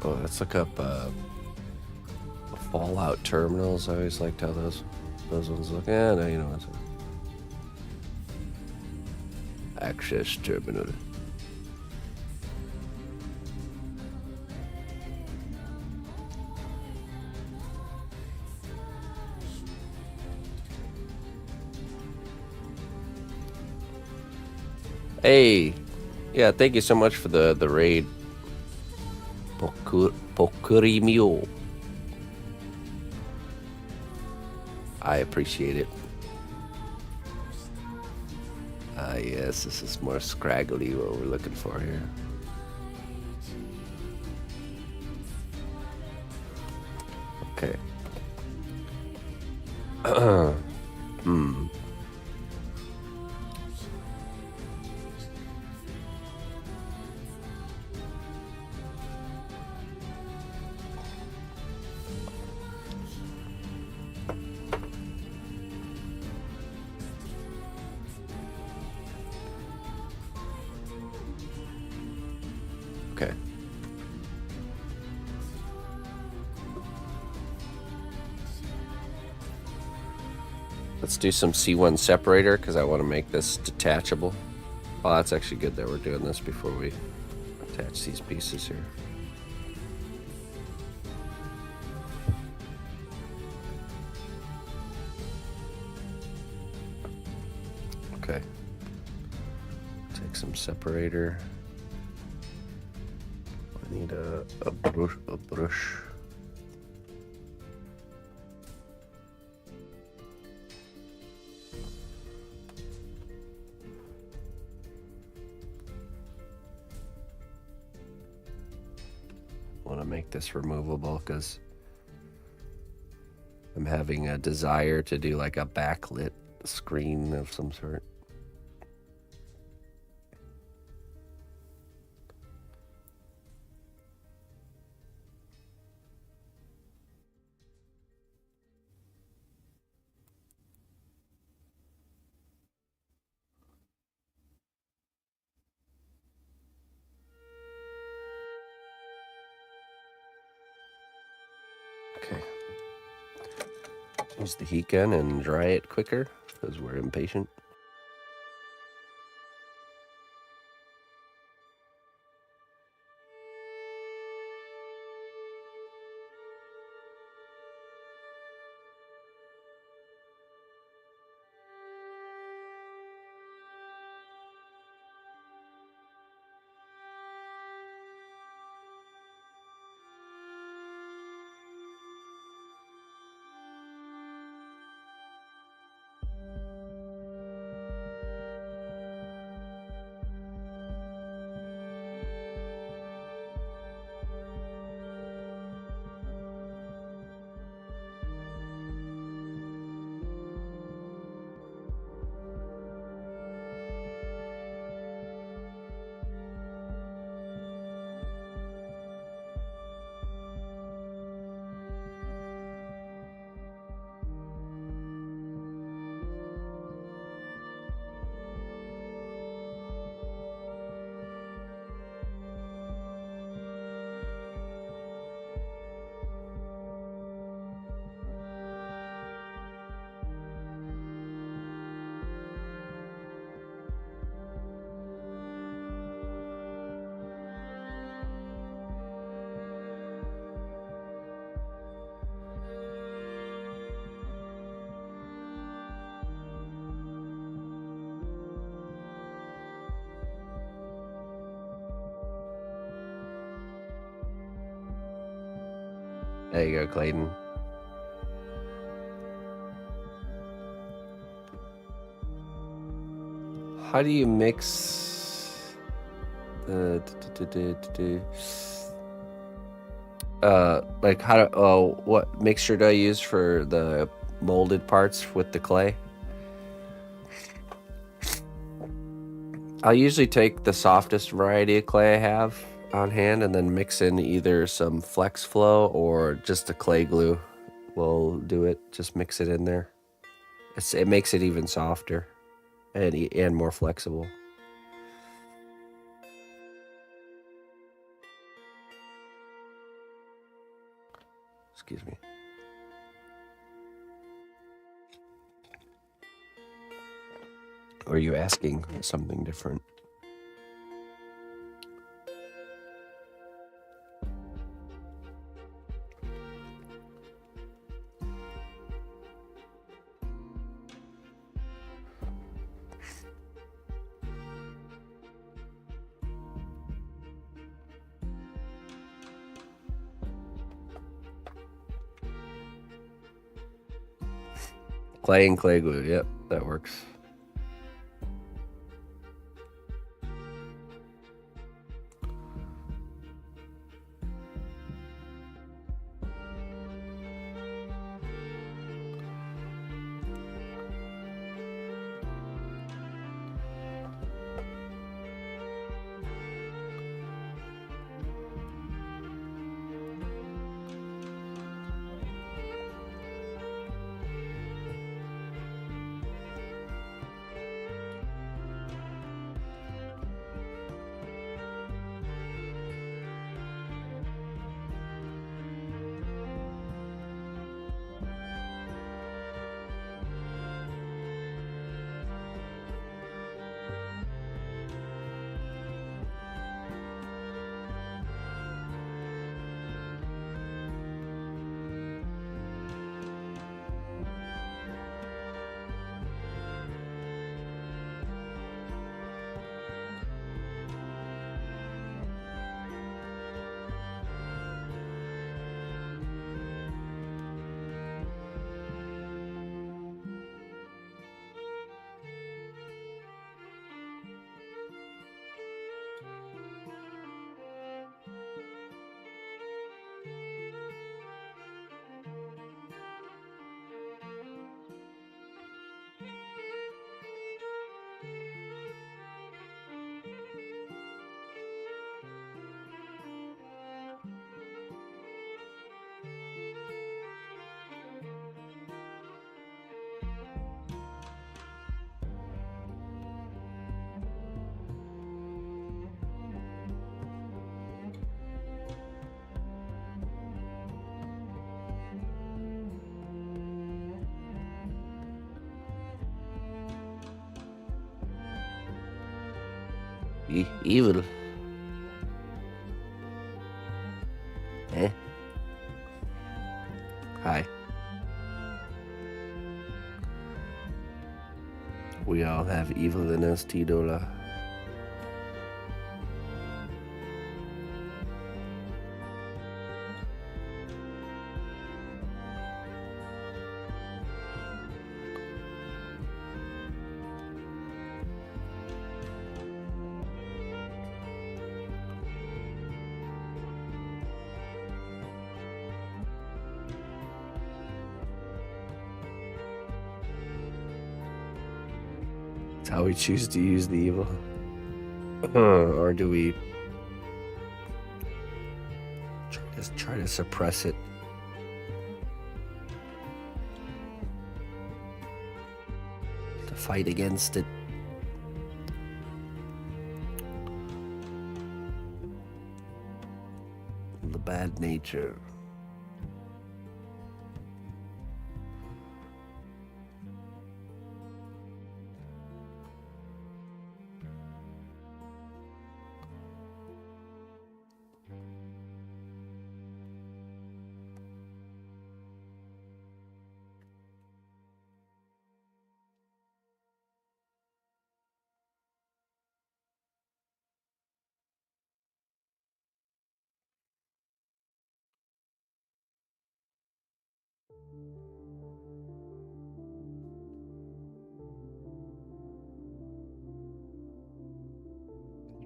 Oh, let's look up Fallout terminals. I always liked how those ones look. Yeah, no, you know what? Access terminal. Hey, yeah, thank you so much for the raid. Pokurimio. I appreciate it. Yes, this is more scraggly, what we're looking for here. Okay. Okay. Let's do some C1 separator because I want to make this detachable. Oh, that's actually good that we're doing this before we attach these pieces here. Okay. Take some separator. I need a brush. I want to make this removable because I'm having a desire to do like a backlit screen of some sort. Okay. Use the heat gun and dry it quicker because we're impatient. There you go, Clayton. How do you mix the like how do what mixture do I use for the molded parts with the clay? I'll usually take the softest variety of clay I have on hand and then mix in either some flex flow or just a clay glue. We'll do it, just mix it in there. It makes it even softer and more flexible. Excuse me. Or are you asking something different? Clay and clay glue. Yep, that works. Evil. Eh? Hi. We all have evil in us, T-Dola. It's how we choose to use the evil. Or do we try to suppress it? To fight against it? The bad nature.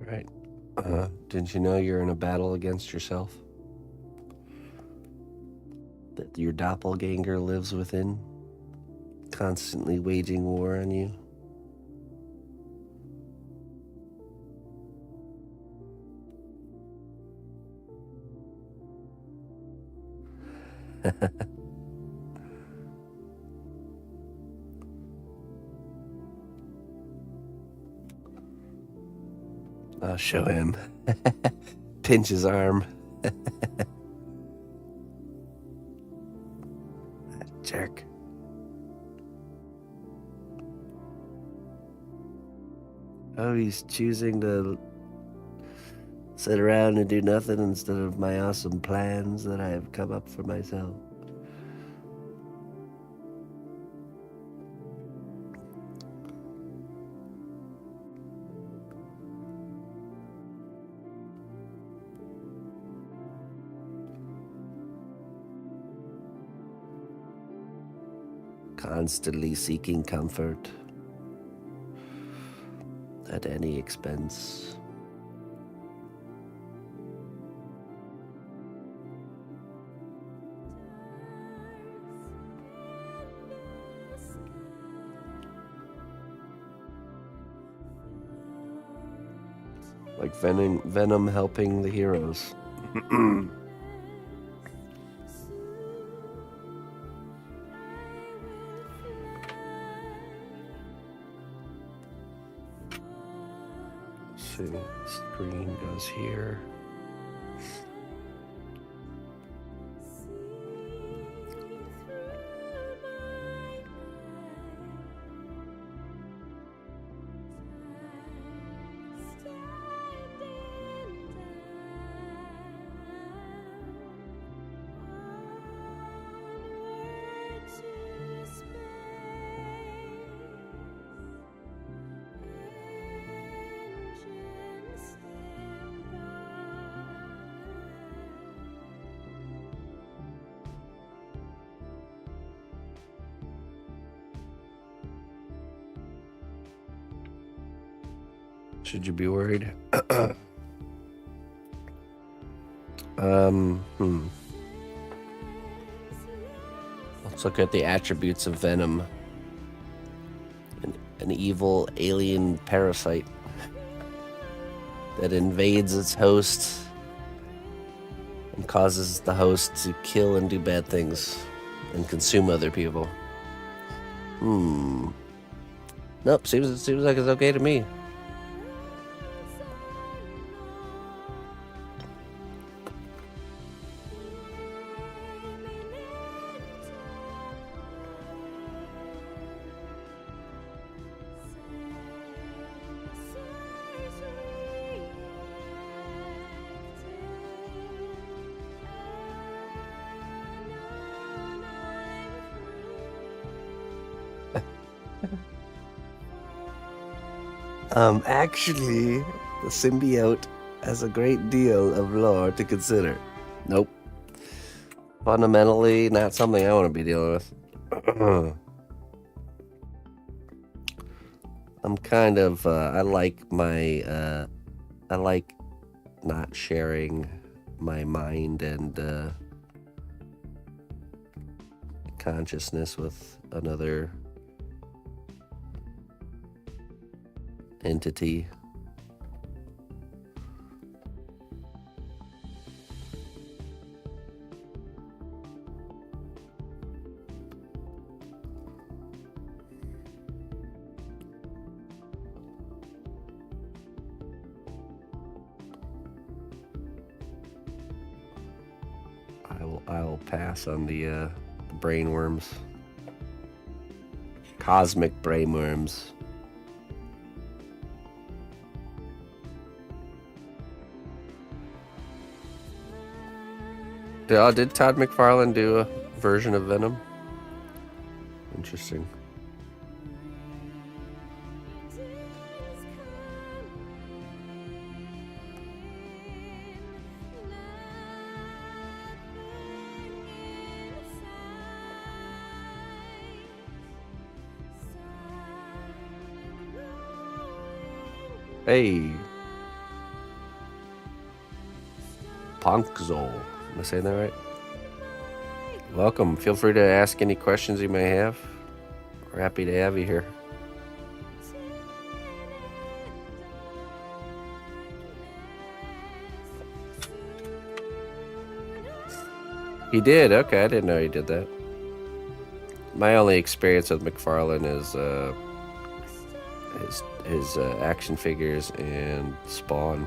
Right. Didn't you know you're in a battle against yourself? That your doppelganger lives within, constantly waging war on you? I'll show him. Pinch his arm. Jerk. Oh, he's choosing to sit around and do nothing instead of my awesome plans that I have come up for myself. constantly seeking comfort at any expense. Like Venom helping the heroes. See, screen goes here. Should you be worried? Let's look at the attributes of Venom. An evil alien parasite that invades its host and causes the host to kill and do bad things and consume other people. Nope, seems like it's okay to me. Actually, the symbiote has a great deal of lore to consider. Nope. Fundamentally, not something I want to be dealing with. I'm kind of, I like not sharing my mind and consciousness with another entity. I will pass on the brainworms. Cosmic brainworms. Did Todd McFarlane do a version of Venom? Interesting. Hey. Punkzo. Am I saying that right? Welcome. Feel free to ask any questions you may have. We're happy to have you here. He did? Okay, I didn't know he did that. My only experience with McFarlane is his action figures and Spawn.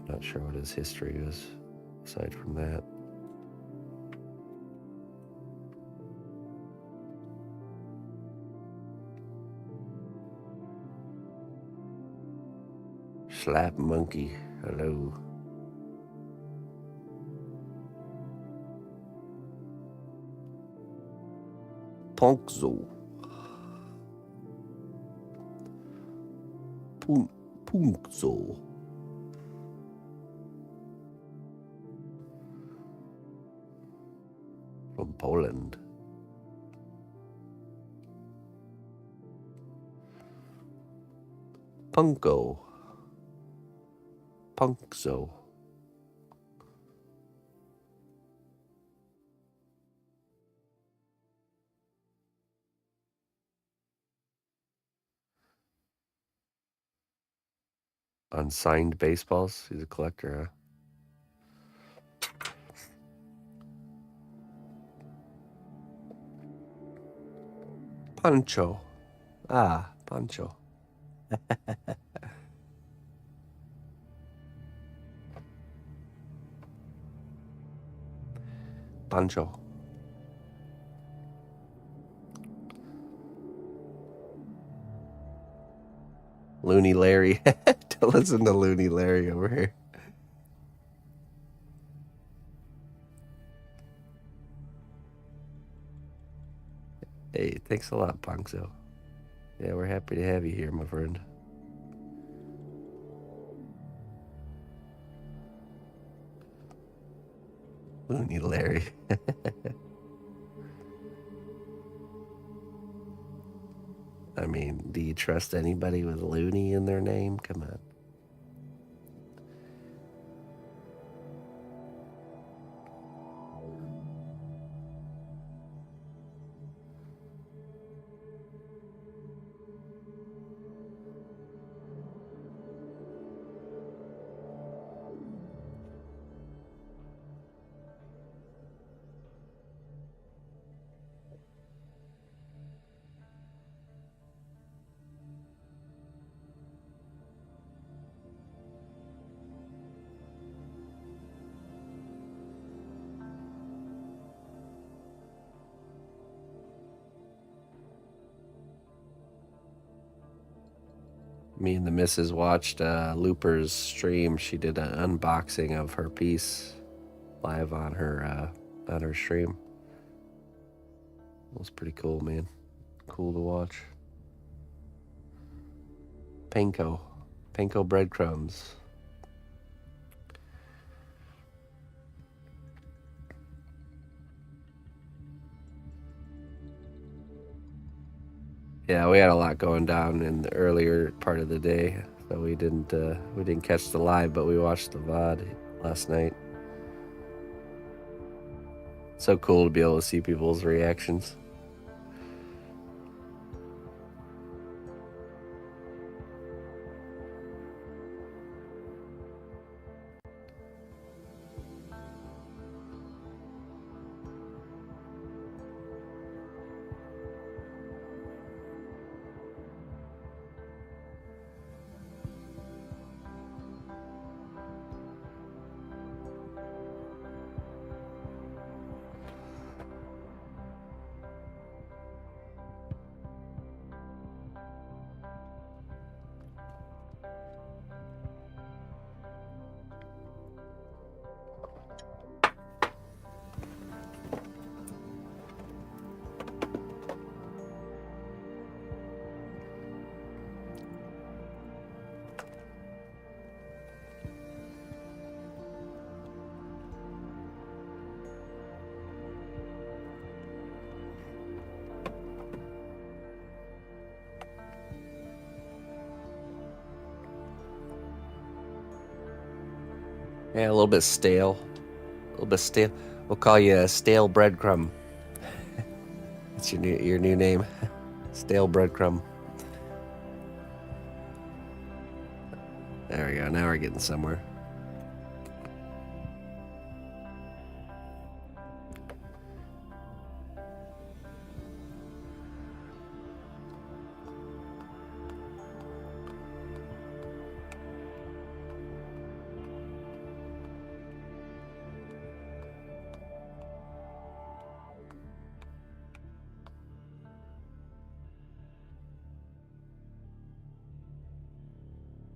Not sure what his history is aside from that. Slap Monkey, hello. Punkzo. Punkzo. From Poland. Punko. Punkzo. Unsigned baseballs. He's a collector, huh? Pancho. Ah, Pancho. Pancho. Looney Larry. To listen to Looney Larry over here. Hey, thanks a lot, Ponzo. Yeah, we're happy to have you here, my friend. Looney Larry. I mean, do you trust anybody with Looney in their name? Come on. Me and the missus watched Looper's stream. She did an unboxing of her piece live on her stream. It was pretty cool, man. Cool to watch. Panko breadcrumbs. Yeah, we had a lot going down in the earlier part of the day, so we didn't catch the live, but we watched the VOD last night. So cool to be able to see people's reactions. Yeah, a little bit stale. A little bit stale. We'll call you a stale breadcrumb. That's your new name. Stale breadcrumb. There we go. Now we're getting somewhere.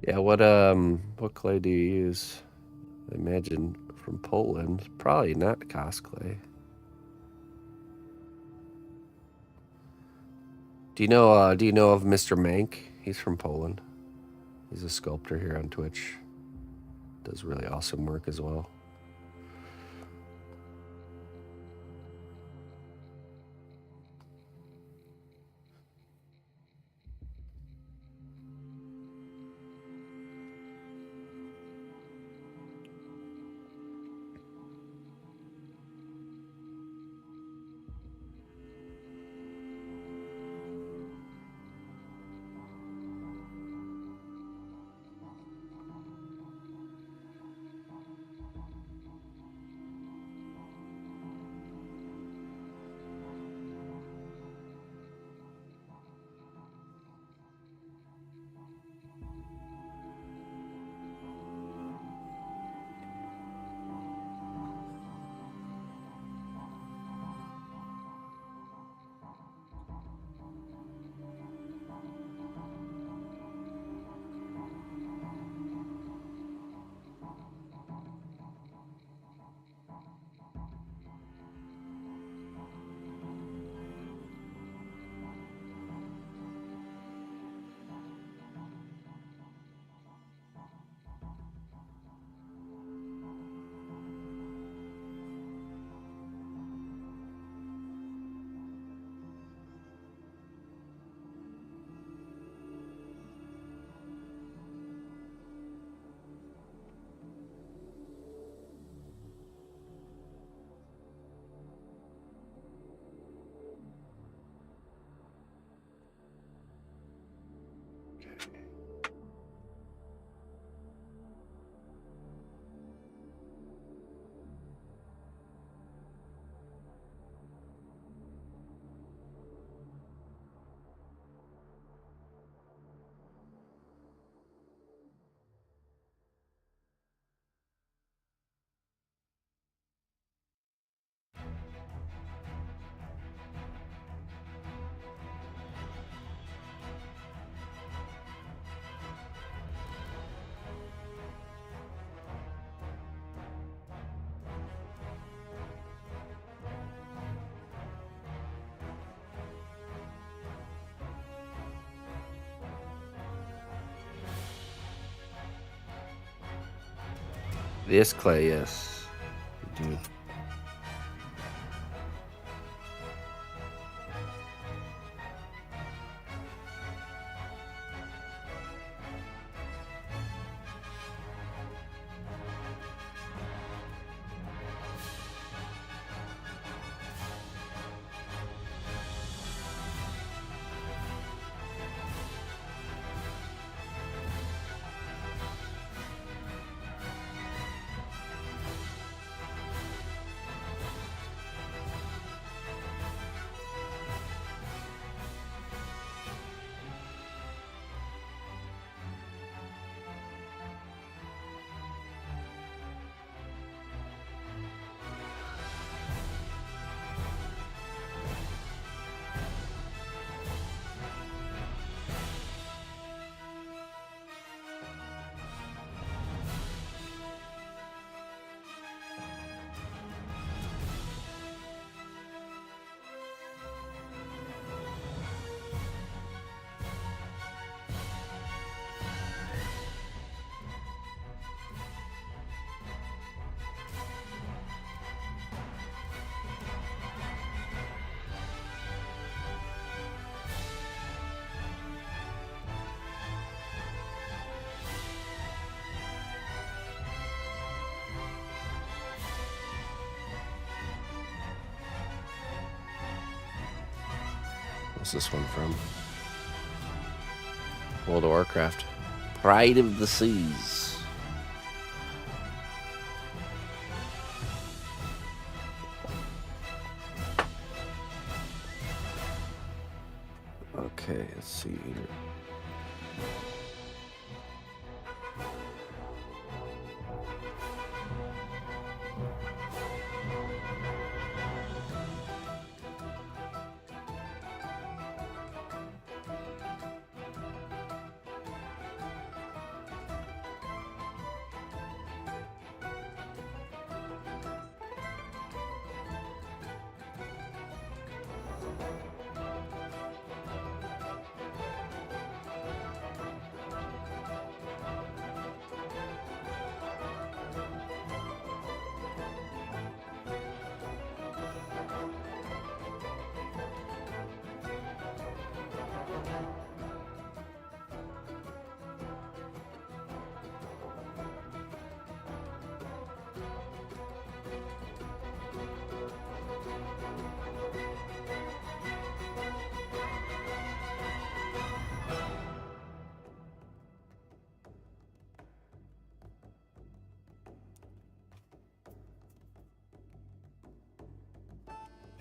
Yeah, what clay do you use? I imagine from Poland. Probably not Cos clay. Do you know of Mr. Mank? He's from Poland. He's a sculptor here on Twitch. Does really awesome work as well. This clay, yes. We do. What's this one from? World of Warcraft. Pride of the Seas. Okay, let's see here.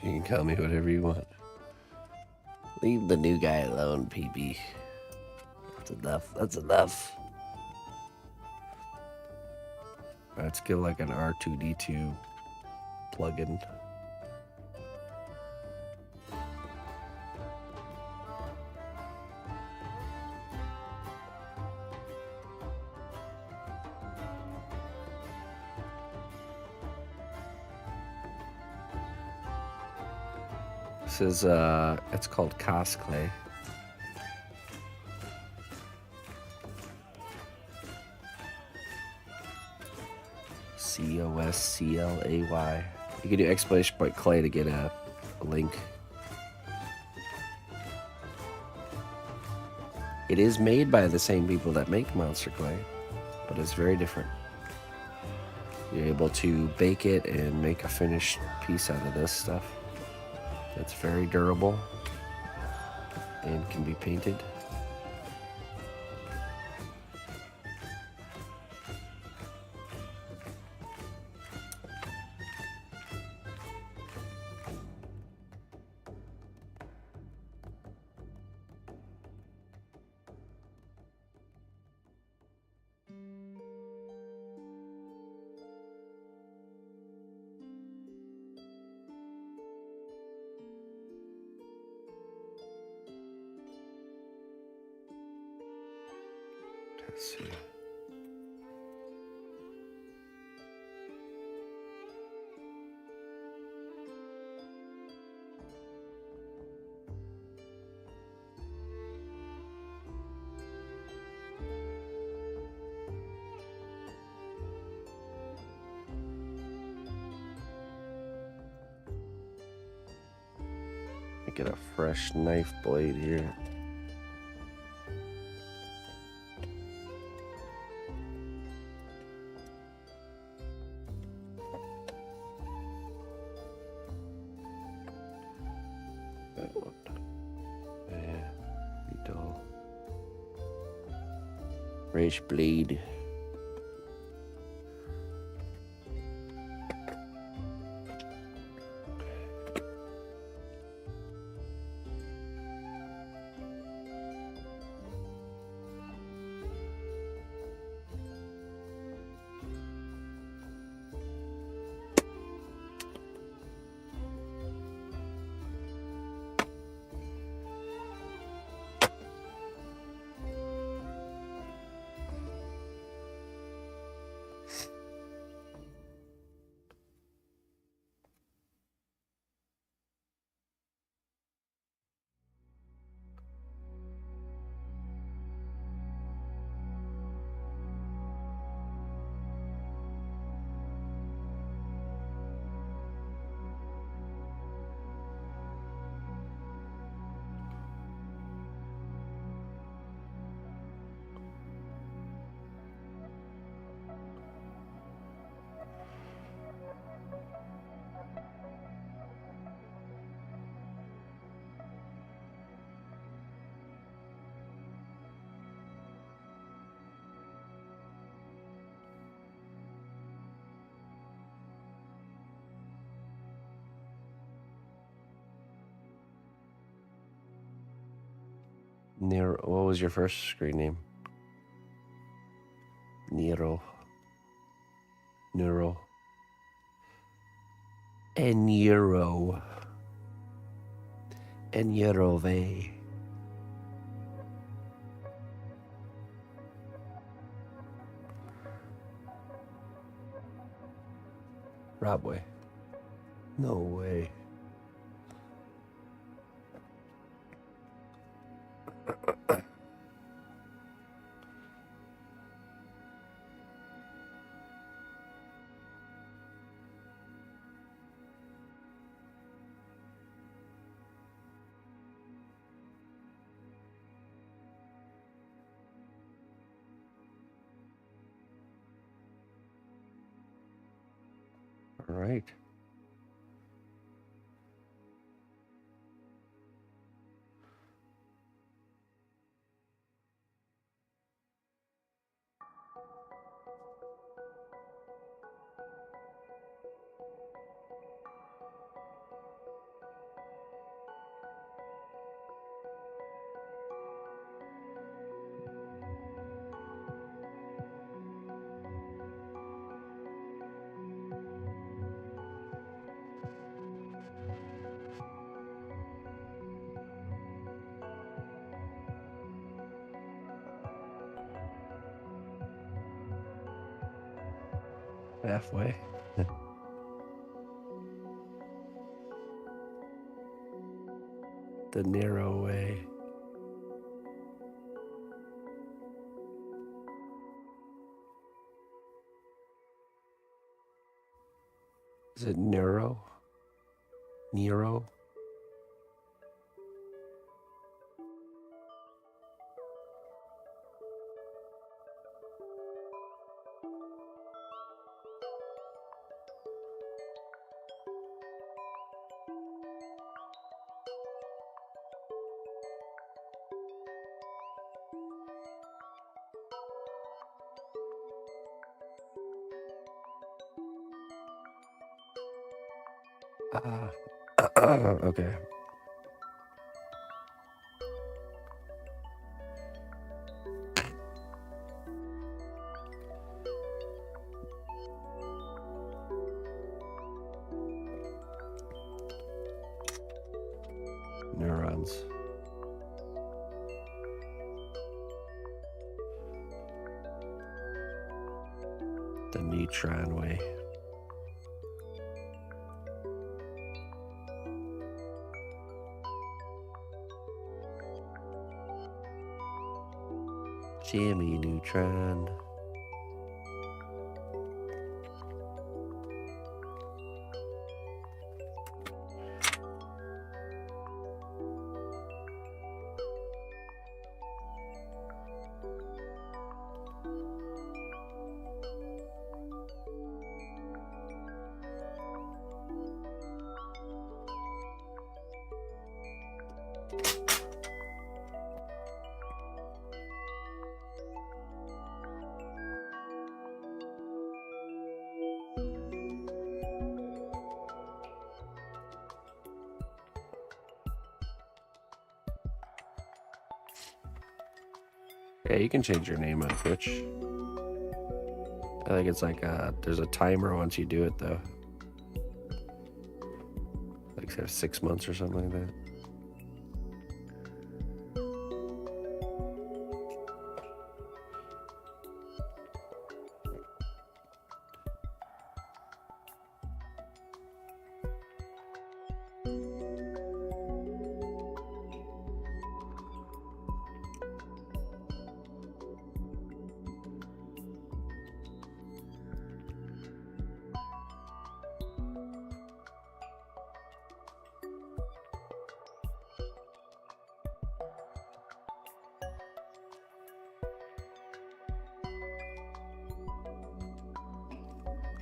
You can call me whatever you want. Leave the new guy alone, PB. That's enough. That's enough. Let's go like an R2D2 plugin. This is it's called Cosclay. COSCLAY. You can do exclamation point clay to get a link. It is made by the same people that make Monster Clay, but it's very different. You're able to bake it and make a finished piece out of this stuff. It's very durable and can be painted. Let's see. Get a fresh knife blade here. That one. Yeah, be dull. Fresh blade. Nero. What was your first screen name? Nero. Neuro. Enero. Enerove. Robway. No way. All right. Halfway. The narrow way. Is it Nero? Nero? Okay. Neurons. The neutron way. Jammy neutron. Yeah, you can change your name on Twitch. I think it's like there's a timer once you do it though. Like 6 months or something like that.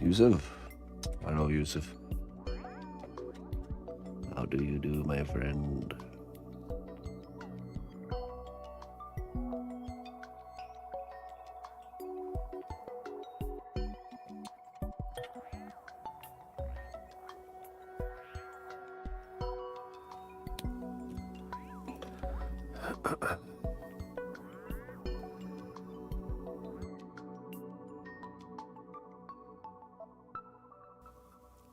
Yusuf. Hello, Yusuf. How do you do, my friend?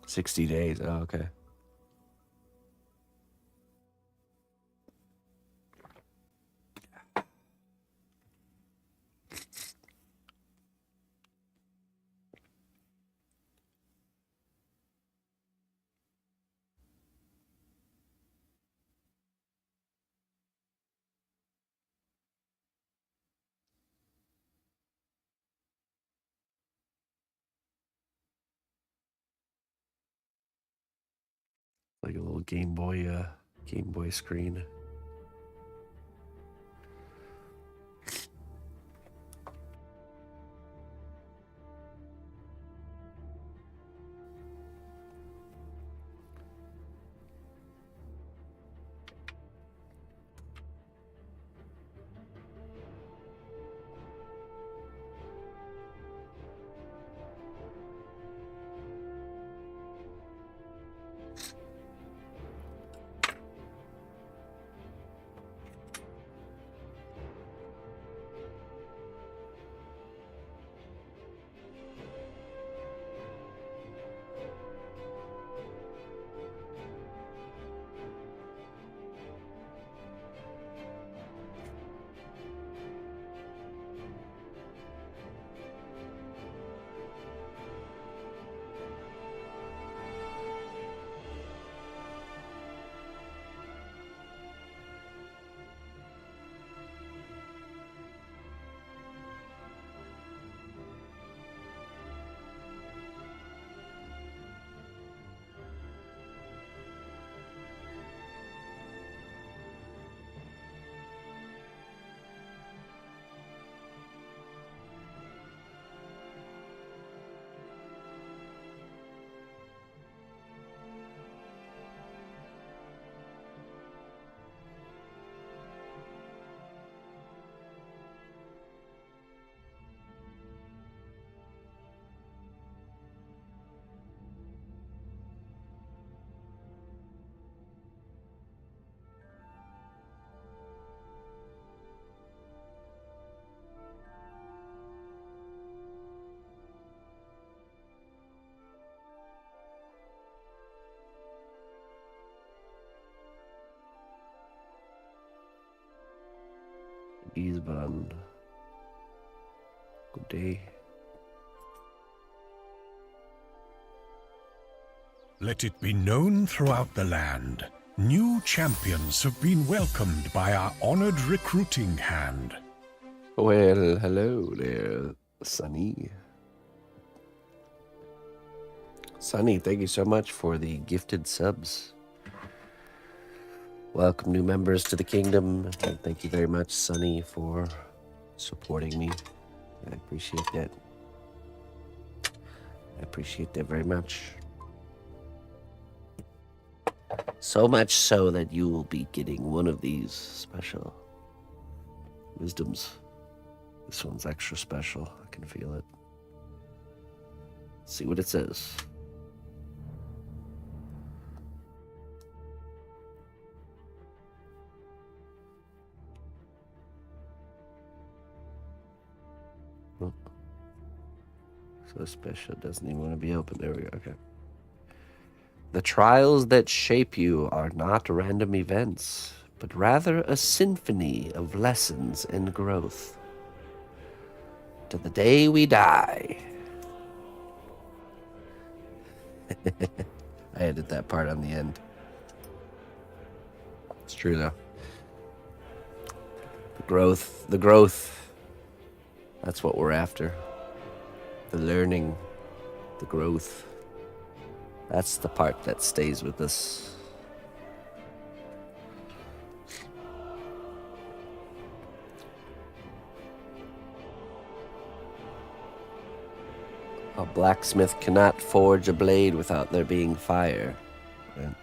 $60 days. Oh, okay. Like a little Game Boy screen. Isban. Good day. Let it be known throughout the land, new champions have been welcomed by our honored recruiting hand. Well, hello there, Sunny. Sunny, thank you so much for the gifted subs. Welcome new members to the kingdom, and thank you very much, Sunny, for supporting me. I appreciate that. I appreciate that very much. So much so that you will be getting one of these special wisdoms. This one's extra special. I can feel it. Let's see what it says. Oh, so special, doesn't even want to be open. There we go. Okay. The trials that shape you are not random events, but rather a symphony of lessons and growth. To the day we die. I added that part on the end. It's true though. The growth. That's what we're after. The learning, the growth. That's the part that stays with us. A blacksmith cannot forge a blade without there being fire. Right?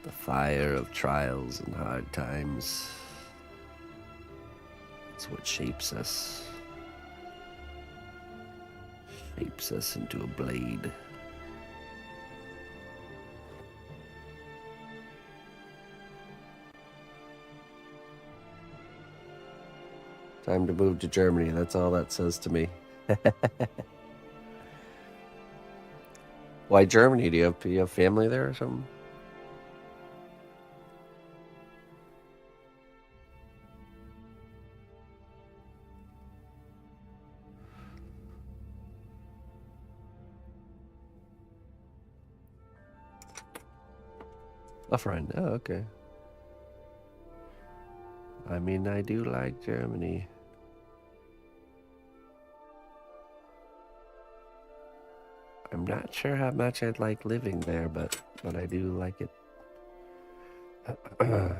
The fire of trials and hard times. It's what shapes us. Shapes us into a blade. Time to move to Germany. That's all that says to me. Why Germany? Do you have family there or something? A friend. Oh, okay. I mean, I do like Germany. I'm not sure how much I'd like living there, but I do like it. I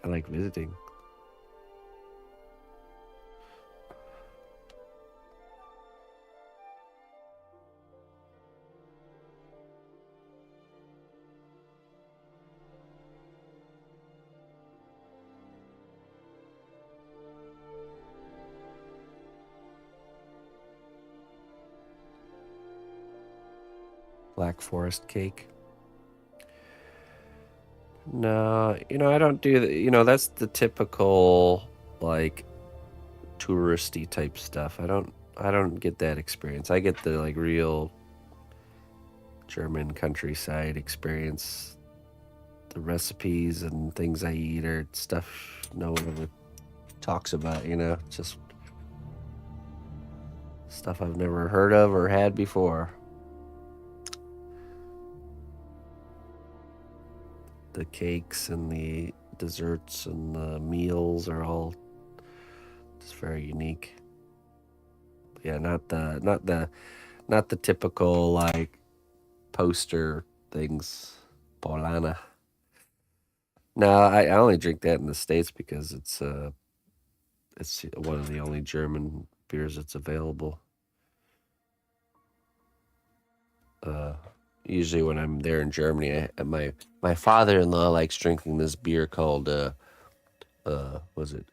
like visiting. Black Forest cake. No, I don't do that. That's the typical like touristy type stuff. I don't get that experience. I get the like real German countryside experience. The recipes and things I eat are stuff no one ever talks about, just stuff I've never heard of or had before. The cakes and the desserts and the meals are all just very unique. Yeah, not the typical like poster things. Polana. No, I only drink that in the States because it's one of the only German beers that's available. Usually when I'm there in Germany, my father-in-law likes drinking this beer called was it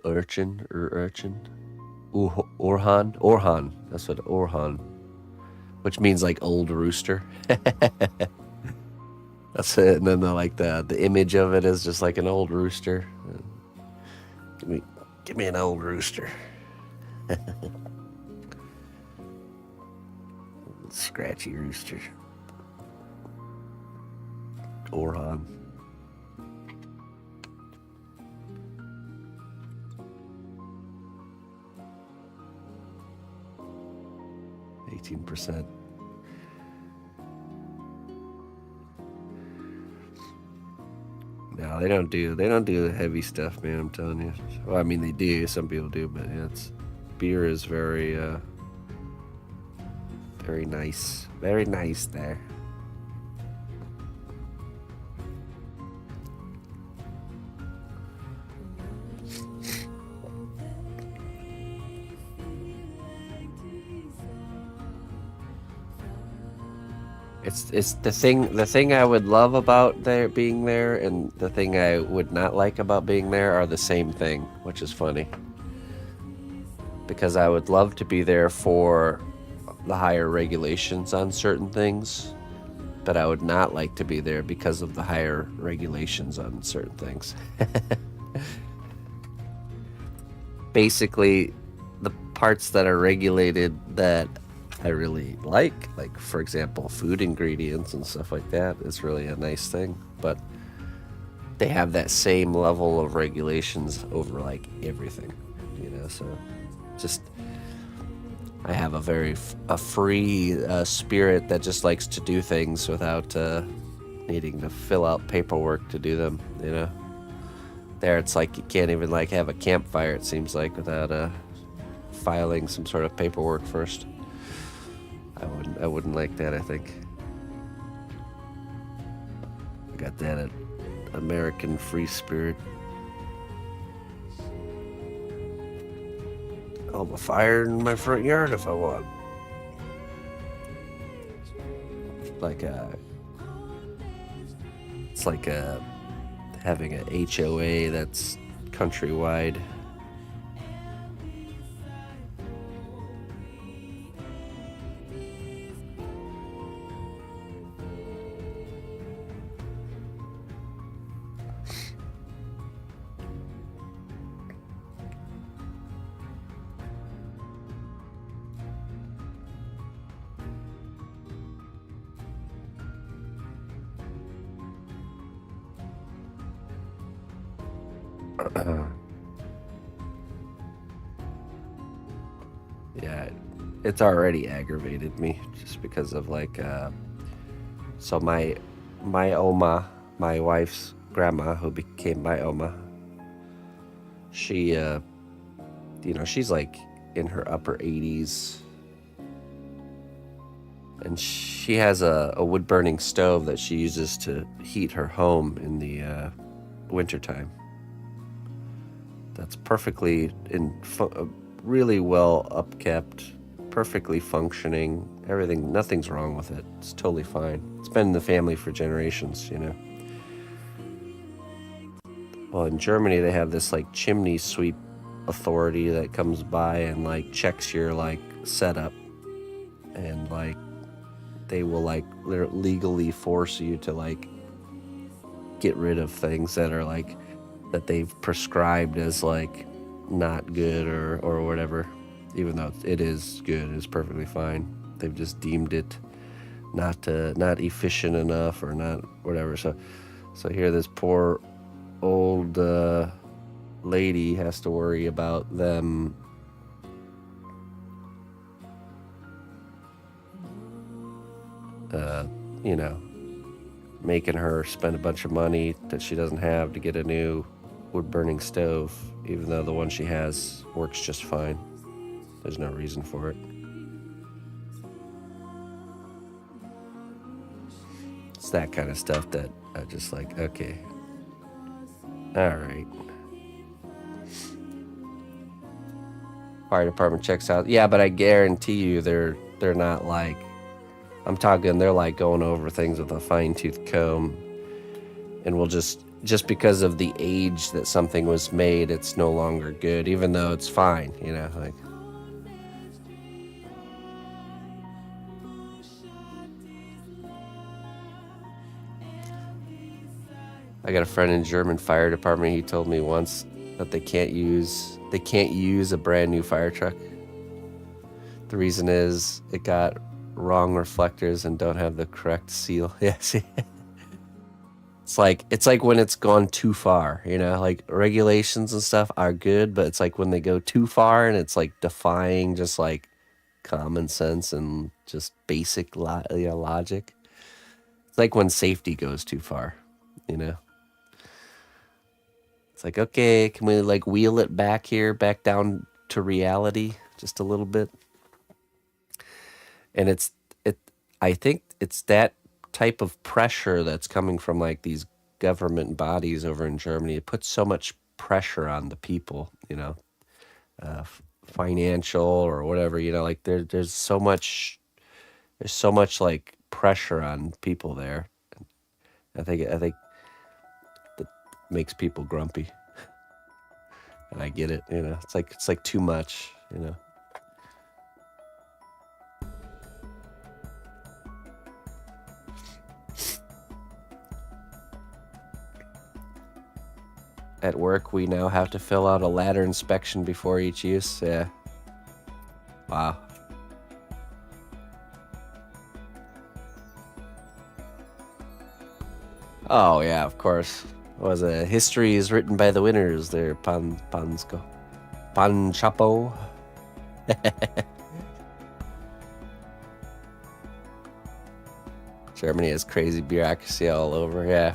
Urchin? Orhan. That's what Orhan, which means like old rooster. That's it. And then the image of it is just like an old rooster. Give me an old rooster. Scratchy rooster. Orhan. %. No, they don't do the heavy stuff, man. I'm telling you. Well, I mean, they do. Some people do, but yeah, beer is very nice. Very nice there. It's the thing I would love about being there, and the thing I would not like about being there are the same thing, which is funny. Because I would love to be there for the higher regulations on certain things, but I would not like to be there because of the higher regulations on certain things. Basically, the parts that are regulated that I really like for example, food ingredients and stuff like that, is really a nice thing. But they have that same level of regulations over like everything, you know. So just, I have a very free spirit that just likes to do things without needing to fill out paperwork to do them, you know. There it's like you can't even like have a campfire, it seems like, without filing some sort of paperwork first. I wouldn't like that, I think. I got that American free spirit. I'll have a fire in my front yard if I want. It's like having a HOA that's countrywide. Yeah, it's already aggravated me just because of like so my Oma, my wife's grandma, who became my Oma, she you know, she's like in her upper 80s, and she has a wood burning stove that she uses to heat her home in the wintertime. That's perfectly really well upkept, perfectly functioning, everything, nothing's wrong with it. It's totally fine. It's been in the family for generations, you know. Well, in Germany they have this like chimney sweep authority that comes by and like checks your like setup, and like they will like legally force you to like get rid of things that are like that they've prescribed as like not good or whatever, even though it is good, it's perfectly fine. They've just deemed it not efficient enough or not whatever. So here this poor old lady has to worry about them you know, making her spend a bunch of money that she doesn't have to get a new wood burning stove, even though the one she has works just fine. There's no reason for it. It's that kind of stuff that I just like, okay, all right. Fire department checks out. Yeah, but I guarantee you they're not like, I'm talking, they're like going over things with a fine-tooth comb, and will just because of the age that something was made, it's no longer good, even though it's fine, you know, like. I got a friend in German fire department. He told me once that they can't use a brand new fire truck. The reason is it got wrong reflectors and don't have the correct seal. Yeah, see. It's like when it's gone too far, you know, like regulations and stuff are good, but it's like when they go too far and it's like defying just like common sense and just basic logic. It's like when safety goes too far, you know. It's like, okay, can we like wheel it back here, back down to reality just a little bit? And I think it's that type of pressure that's coming from like these government bodies over in Germany. It puts so much pressure on the people, you know, financial or whatever, you know, like there's so much like pressure on people there. I think that makes people grumpy, and I get it, you know. It's like too much, you know. at work, we now have to fill out a ladder inspection before each use. Yeah. Wow. Oh yeah, of course. Was a history is written by the winners there, Pansko. Pan Chapo. Germany has crazy bureaucracy all over. Yeah,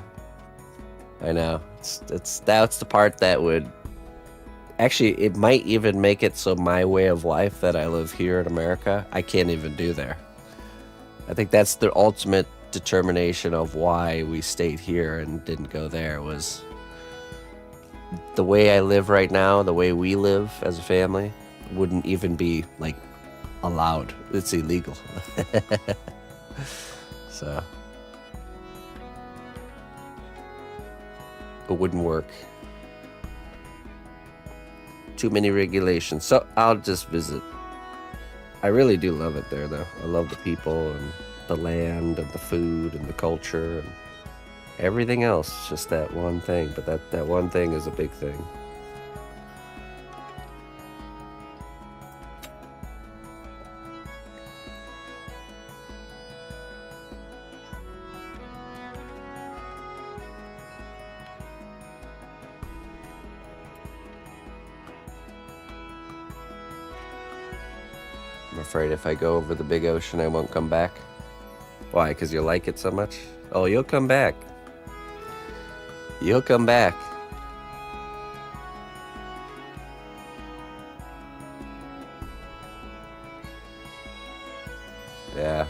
I know. That's the part that would actually, it might even make it so my way of life that I live here in America, I can't even do there. I think that's the ultimate determination of why we stayed here and didn't go there, was the way I live right now, the way we live as a family, wouldn't even be like allowed. It's illegal. So it wouldn't work. Too many regulations. So I'll just visit. I really do love it there, though. I love the people and the land and the food and the culture and everything else. It's just that one thing. But that one thing is a big thing. I'm afraid if I go over the big ocean, I won't come back. Why? Because you like it so much? Oh, you'll come back. You'll come back. Yeah.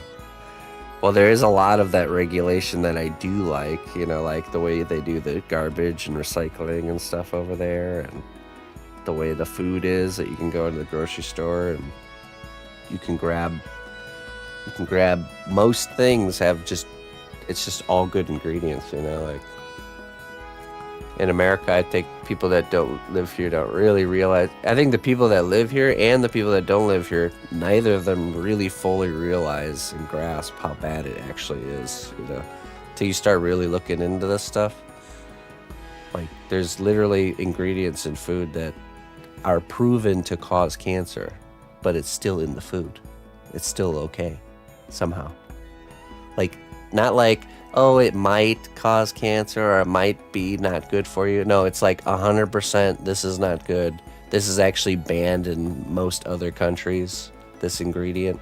Well, there is a lot of that regulation that I do like, you know, like the way they do the garbage and recycling and stuff over there, and the way the food is, that you can go into the grocery store and you can grab most things have just, it's just all good ingredients, you know, like in America, I think people that don't live here don't really realize. I think the people that live here and the people that don't live here, neither of them really fully realize and grasp how bad it actually is, you know, till you start really looking into this stuff. Like, there's literally ingredients in food that are proven to cause cancer, but it's still in the food. It's still okay, somehow. Like, not like, oh, it might cause cancer or it might be not good for you. No, it's like 100% this is not good. This is actually banned in most other countries, this ingredient.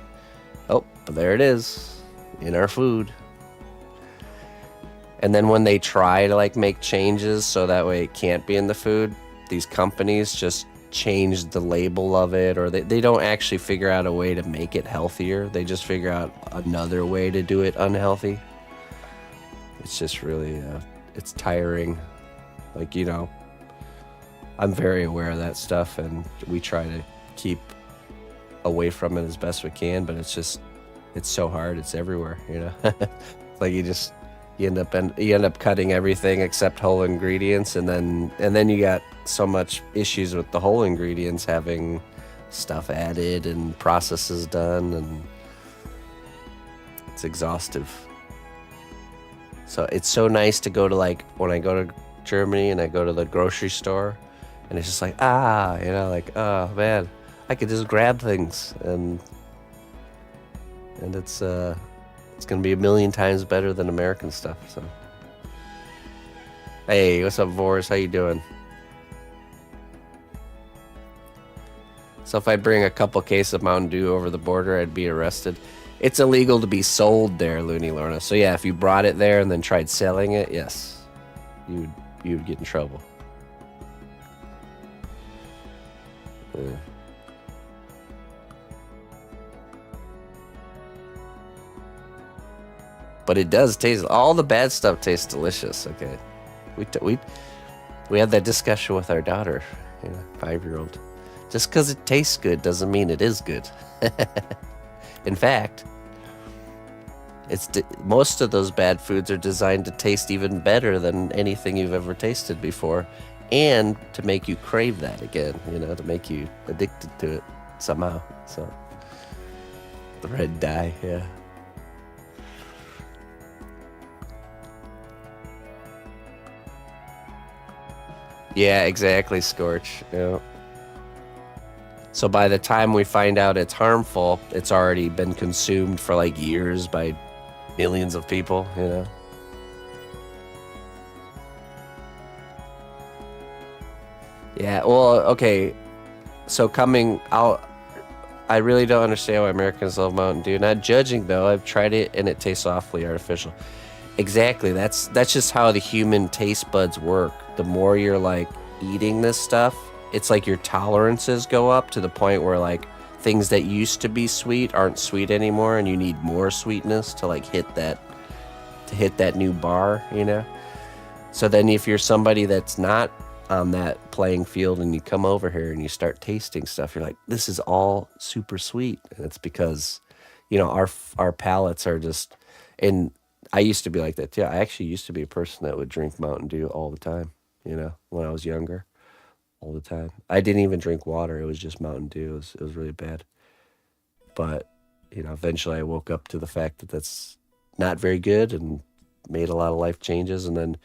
Oh, but there it is, in our food. And then when they try to like make changes so that way it can't be in the food, these companies just change the label of it, or they don't actually figure out a way to make it healthier. They just figure out another way to do it unhealthy. It's just really, it's tiring. Like, you know, I'm very aware of that stuff, and we try to keep away from it as best we can, but it's just, it's so hard. It's everywhere, you know. Like you end up cutting everything except whole ingredients, and then you got so much issues with the whole ingredients having stuff added and processes done, and it's exhaustive. So it's so nice to go to, like, when I go to Germany and I go to the grocery store, and it's just like, you know, like, oh man, I could just grab things, and it's gonna be a million times better than American stuff. So, hey, what's up, Vors? How you doing? So if I bring a couple cases of Mountain Dew over the border, I'd be arrested. It's illegal to be sold there, Looney Lorna. So yeah, if you brought it there and then tried selling it, yes, you would get in trouble. But it does taste, all the bad stuff tastes delicious. Okay, we had that discussion with our daughter, 5-year-old. Just because it tastes good doesn't mean it is good. In fact, most of those bad foods are designed to taste even better than anything you've ever tasted before, and to make you crave that again, to make you addicted to it somehow. So, the red dye, yeah. Yeah, exactly, Scorch. Yeah. So by the time we find out it's harmful, it's already been consumed for like years by millions of people, you know? Yeah, well, okay. So coming out, I really don't understand why Americans love Mountain Dew. Not judging though, I've tried it and it tastes awfully artificial. Exactly. That's just how the human taste buds work. The more you're like eating this stuff, it's like your tolerances go up to the point where like things that used to be sweet aren't sweet anymore and you need more sweetness to like hit that new bar, you know? So then if you're somebody that's not on that playing field and you come over here and you start tasting stuff, you're like, this is all super sweet. And it's because, our palates are just, and I used to be like that too. I actually used to be a person that would drink Mountain Dew all the time, when I was younger, all the time. I didn't even drink water. It was just Mountain Dew. It was really bad. But, eventually I woke up to the fact that that's not very good and made a lot of life changes. And then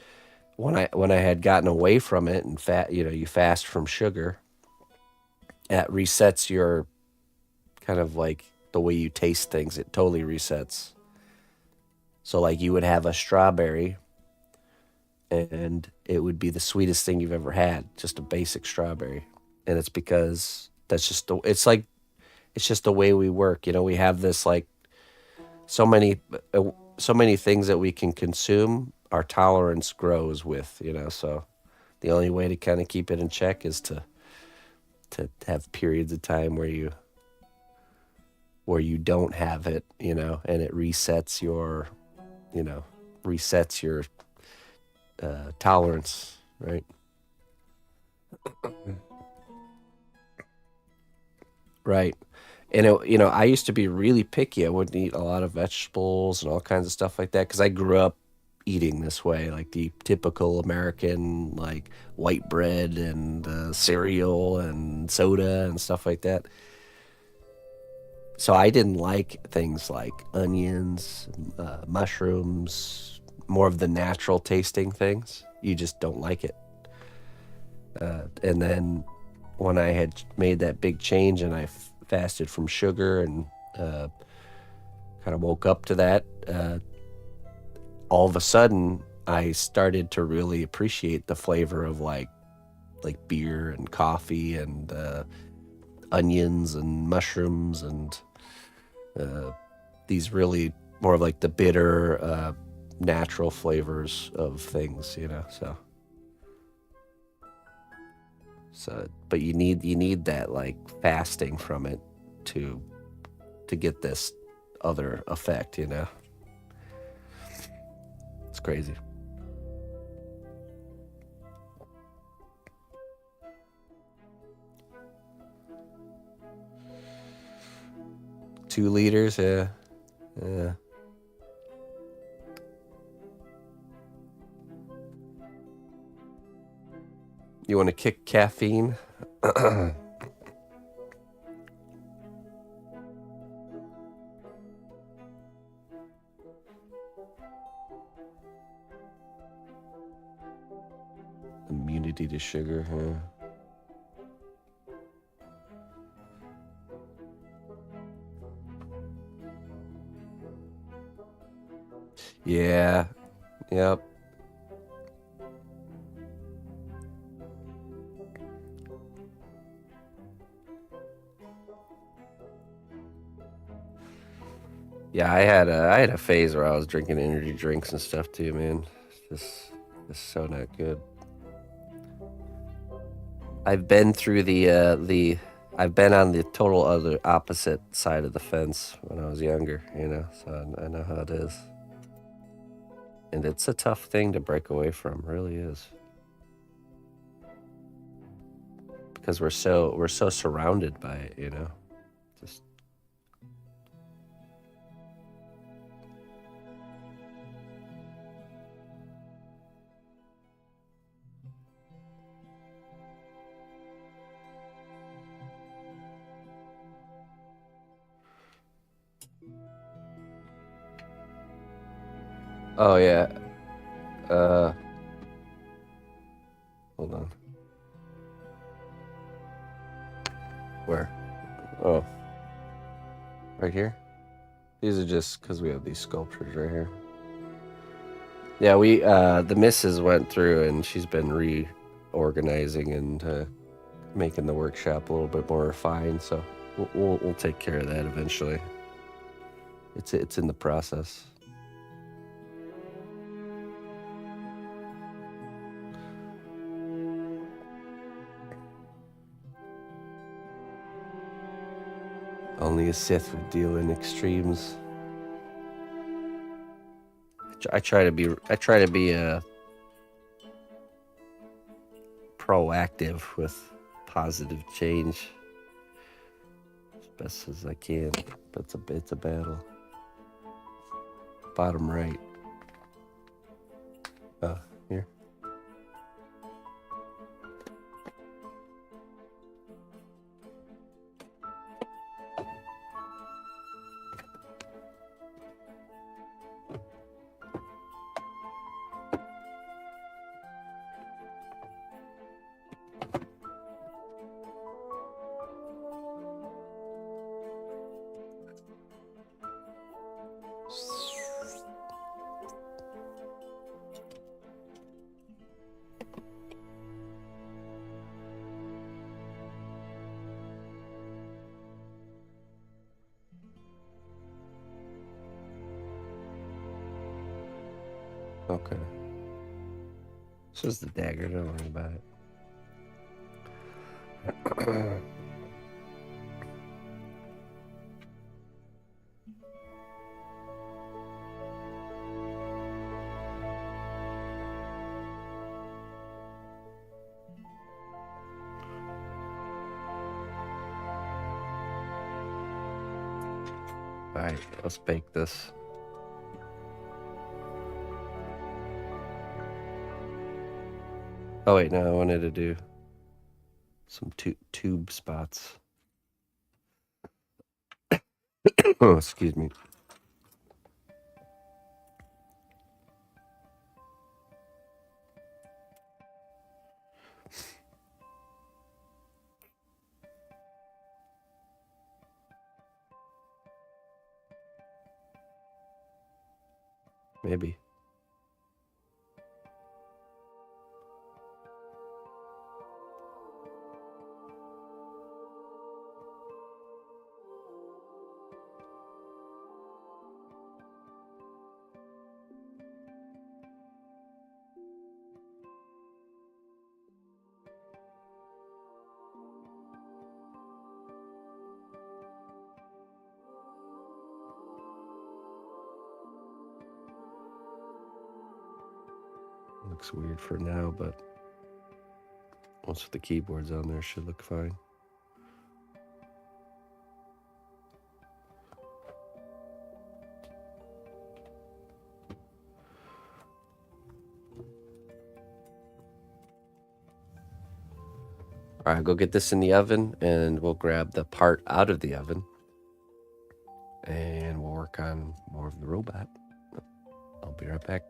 when I had gotten away from it and you fast from sugar, it resets your kind of like the way you taste things. It totally resets. So like you would have a strawberry and it would be the sweetest thing you've ever had, just a basic strawberry. And it's because it's just the way we work. We have this like so many so many things that we can consume. Our tolerance grows with, so the only way to kind of keep it in check is to have periods of time where you don't have it, and it you know, resets your tolerance, right? Right. And I used to be really picky. I wouldn't eat a lot of vegetables and all kinds of stuff like that because I grew up eating this way, like the typical American, like white bread and cereal and soda and stuff like that. So I didn't like things like onions, mushrooms, more of the natural tasting things. You just don't like it. And then when I had made that big change and I fasted from sugar and uh, kind of woke up to that, all of a sudden I started to really appreciate the flavor of like beer and coffee and onions and mushrooms and uh, these really more of like the bitter, natural flavors of things, but you need that like fasting from it to get this other effect, It's crazy. 2 liters, yeah. Yeah. You want to kick caffeine? Immunity to sugar, huh? Yeah. Yep. Yeah, I had a phase where I was drinking energy drinks and stuff too, man. It's so not good. I've been through the I've been on the total other opposite side of the fence when I was younger, so I know how it is. And it's a tough thing to break away from, really is. Because we're so surrounded by it. Just Oh yeah. Uh hold on. Where? Oh. Right here? These are just because we have these sculptures right here. Yeah, we the missus went through and she's been reorganizing and making the workshop a little bit more refined. So we'll take care of that eventually. It's in the process. Only a Sith would deal in extremes. I try to be proactive with positive change as best as I can. But it's a battle. Bottom right. Here. Okay. This is the dagger, don't worry about it. Alright, let's bake this. Oh wait, no, I wanted to do some tube spots. Oh, excuse me. Maybe. Looks weird for now, but once the keyboard's on there, it should look fine. All right, go get this in the oven, and we'll grab the part out of the oven, and we'll work on more of the robot. I'll be right back.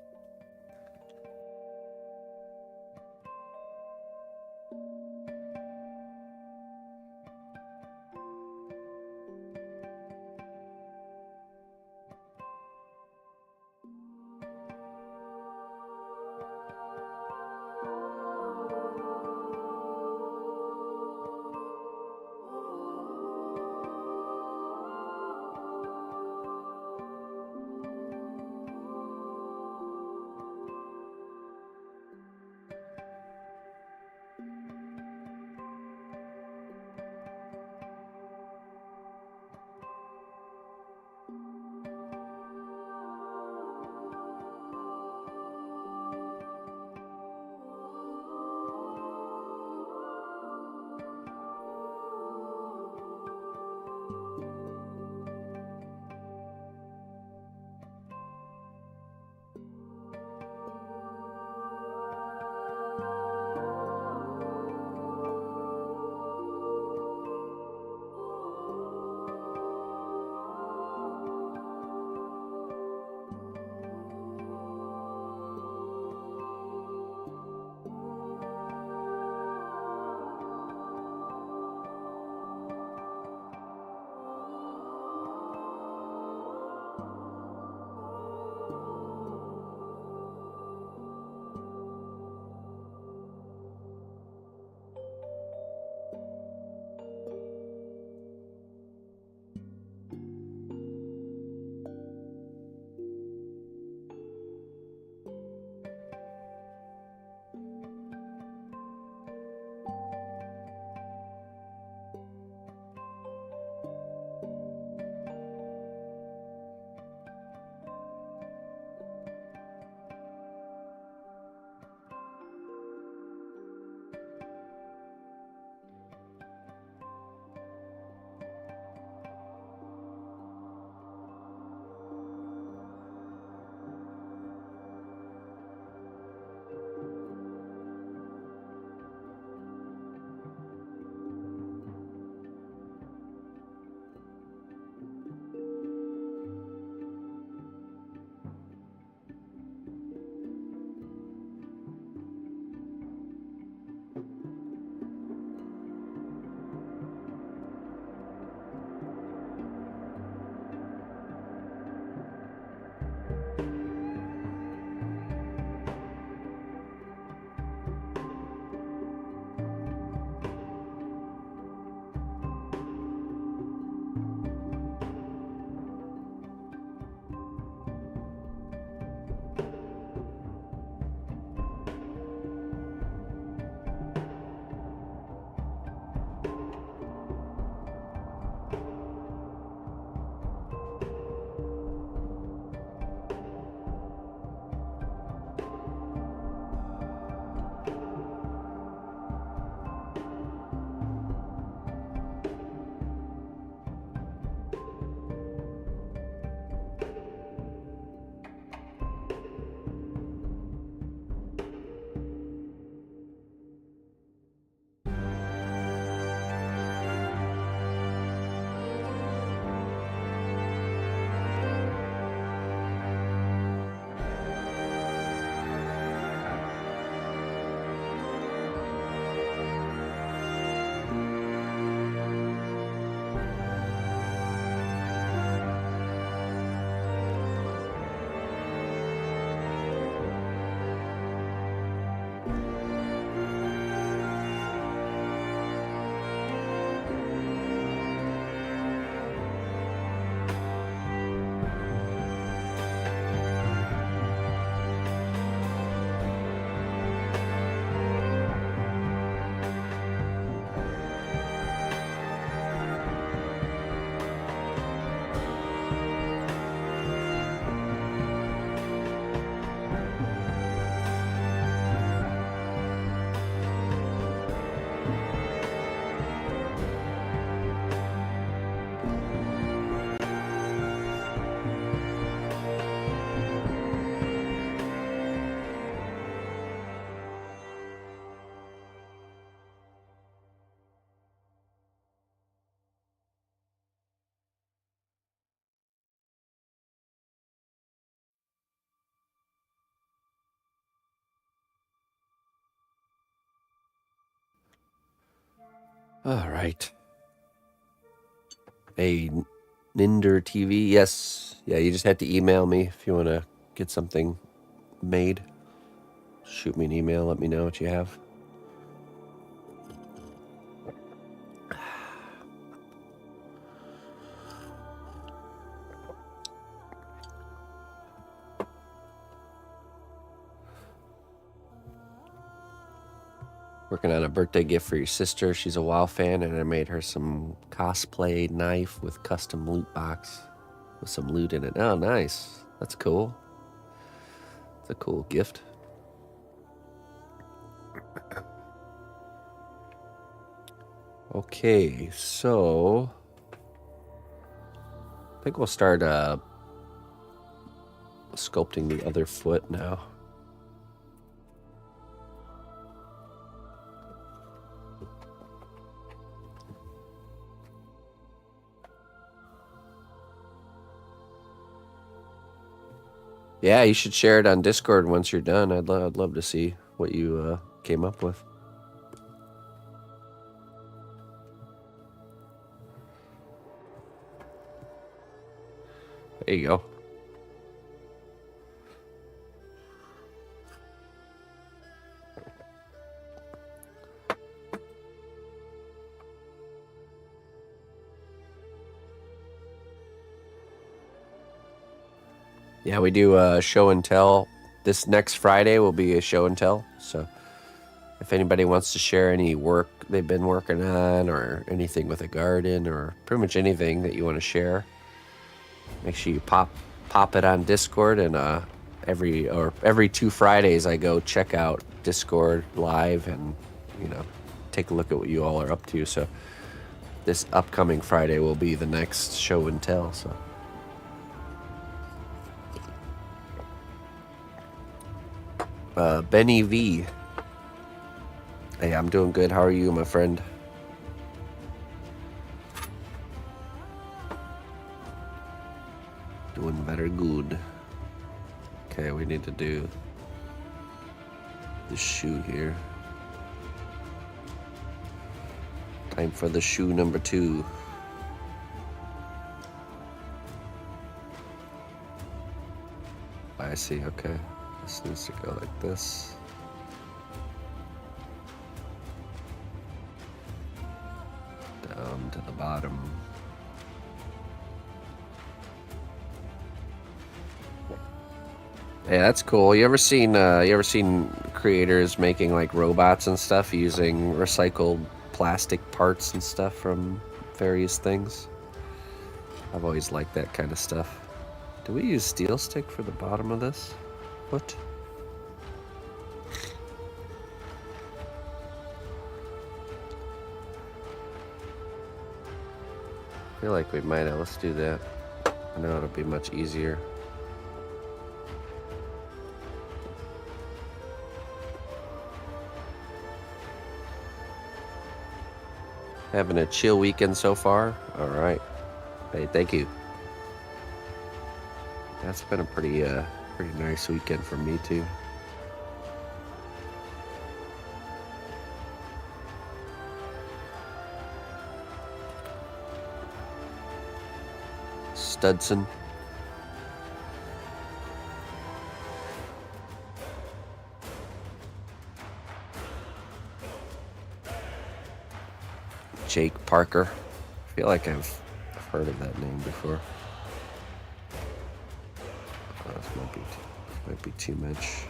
All right. A Ninder TV. Yes. Yeah, you just have to email me if you want to get something made. Shoot me an email. Let me know what you have. Working on a birthday gift for your sister. She's a WoW fan, and I made her some cosplay knife with custom loot box with some loot in it. Oh, nice. That's cool. It's a cool gift. Okay, so I think we'll start sculpting the other foot now. Yeah, you should share it on Discord once you're done. I'd love to see what you came up with. There you go. Yeah, we do show and tell. This next Friday will be a show and tell. So if anybody wants to share any work they've been working on or anything with a garden or pretty much anything that you want to share, make sure you pop it on Discord. And every 2 Fridays I go check out Discord live and, you know, take a look at what you all are up to. So this upcoming Friday will be the next show and tell. So Benny V. Hey, I'm doing good. How are you, my friend? Doing very good. Okay, we need to do the shoe here. Time for the shoe number 2. I see, okay. This needs to go like this. Down to the bottom. Yeah, that's cool. You ever seen creators making like robots and stuff using recycled plastic parts and stuff from various things? I've always liked that kind of stuff. Do we use steel stick for the bottom of this foot? I feel like we might. Let's do that. I know it'll be much easier. Having a chill weekend so far? All right. Hey, thank you. That's been a pretty nice weekend for me too. Studson. Jake Parker. I feel like I've heard of that name before. Oh, this might be too much.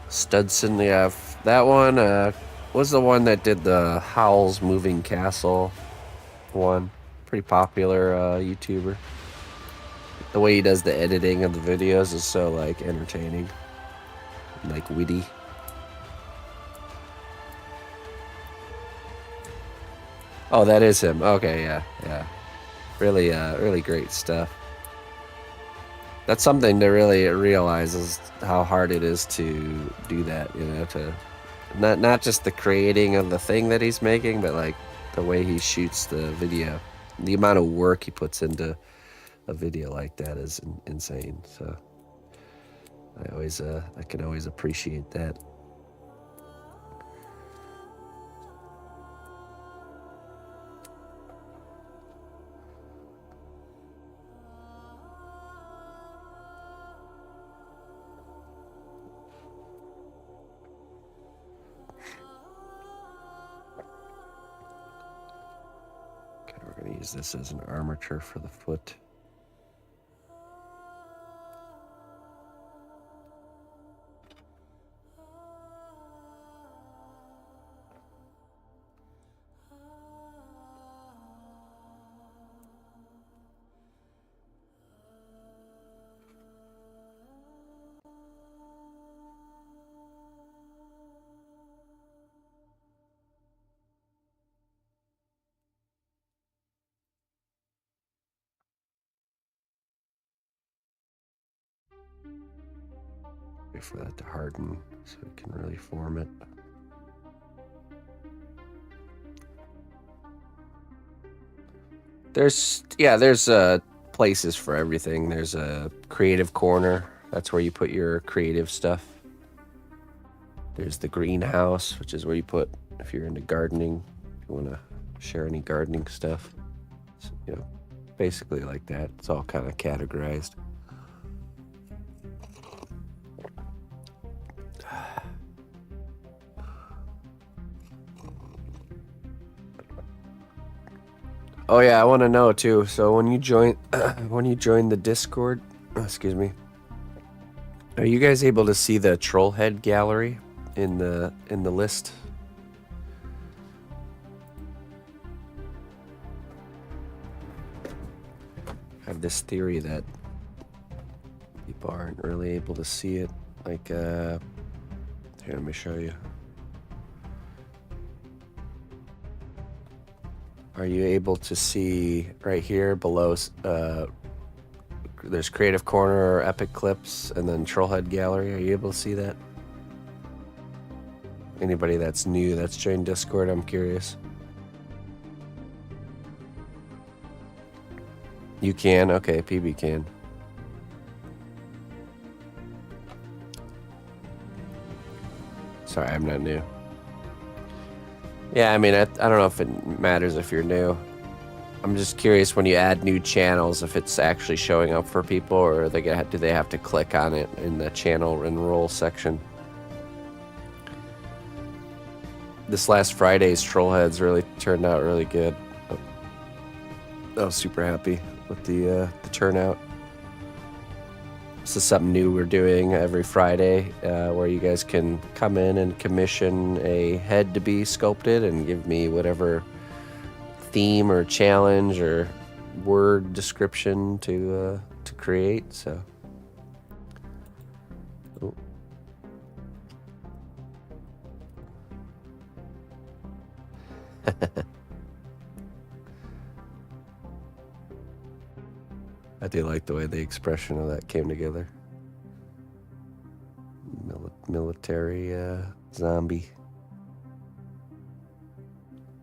Studson, yeah, that one was the one that did the Howl's Moving Castle one. Pretty popular YouTuber. The way he does the editing of the videos is so like entertaining, and, like witty. Oh, that is him. Okay, yeah. Really great stuff. That's something to really realize is how hard it is to do that, you know, to not just the creating of the thing that he's making, but like the way he shoots the video. The amount of work he puts into a video like that is insane. So I can always appreciate that. We're going to use this as an armature for the foot. Wait for that to harden so we can really form it. There's places for everything. There's a creative corner. That's where you put your creative stuff. There's the greenhouse, which is where you put, if you're into gardening, if you want to share any gardening stuff. So, you know, basically like that. It's all kind of categorized. Oh yeah, I want to know too. So when you join the Discord, excuse me, are you guys able to see the troll head gallery in the list? I have this theory that people aren't really able to see it. Like, here, let me show you. Are you able to see right here below? There's Creative Corner, Epic Clips, and then Trollhead Gallery. Are you able to see that? Anybody that's new that's joined Discord, I'm curious. You can? Okay, PB can. Sorry, I'm not new. Yeah, I mean, I don't know if it matters if you're new. I'm just curious when you add new channels if it's actually showing up for people, or do they have to click on it in the channel enroll section? This last Friday's Trollheads really turned out really good. I was super happy with the turnout. This is something new we're doing every Friday, where you guys can come in and commission a head to be sculpted and give me whatever theme or challenge or word description to create. So, oh. I do like the way the expression of that came together. Military zombie.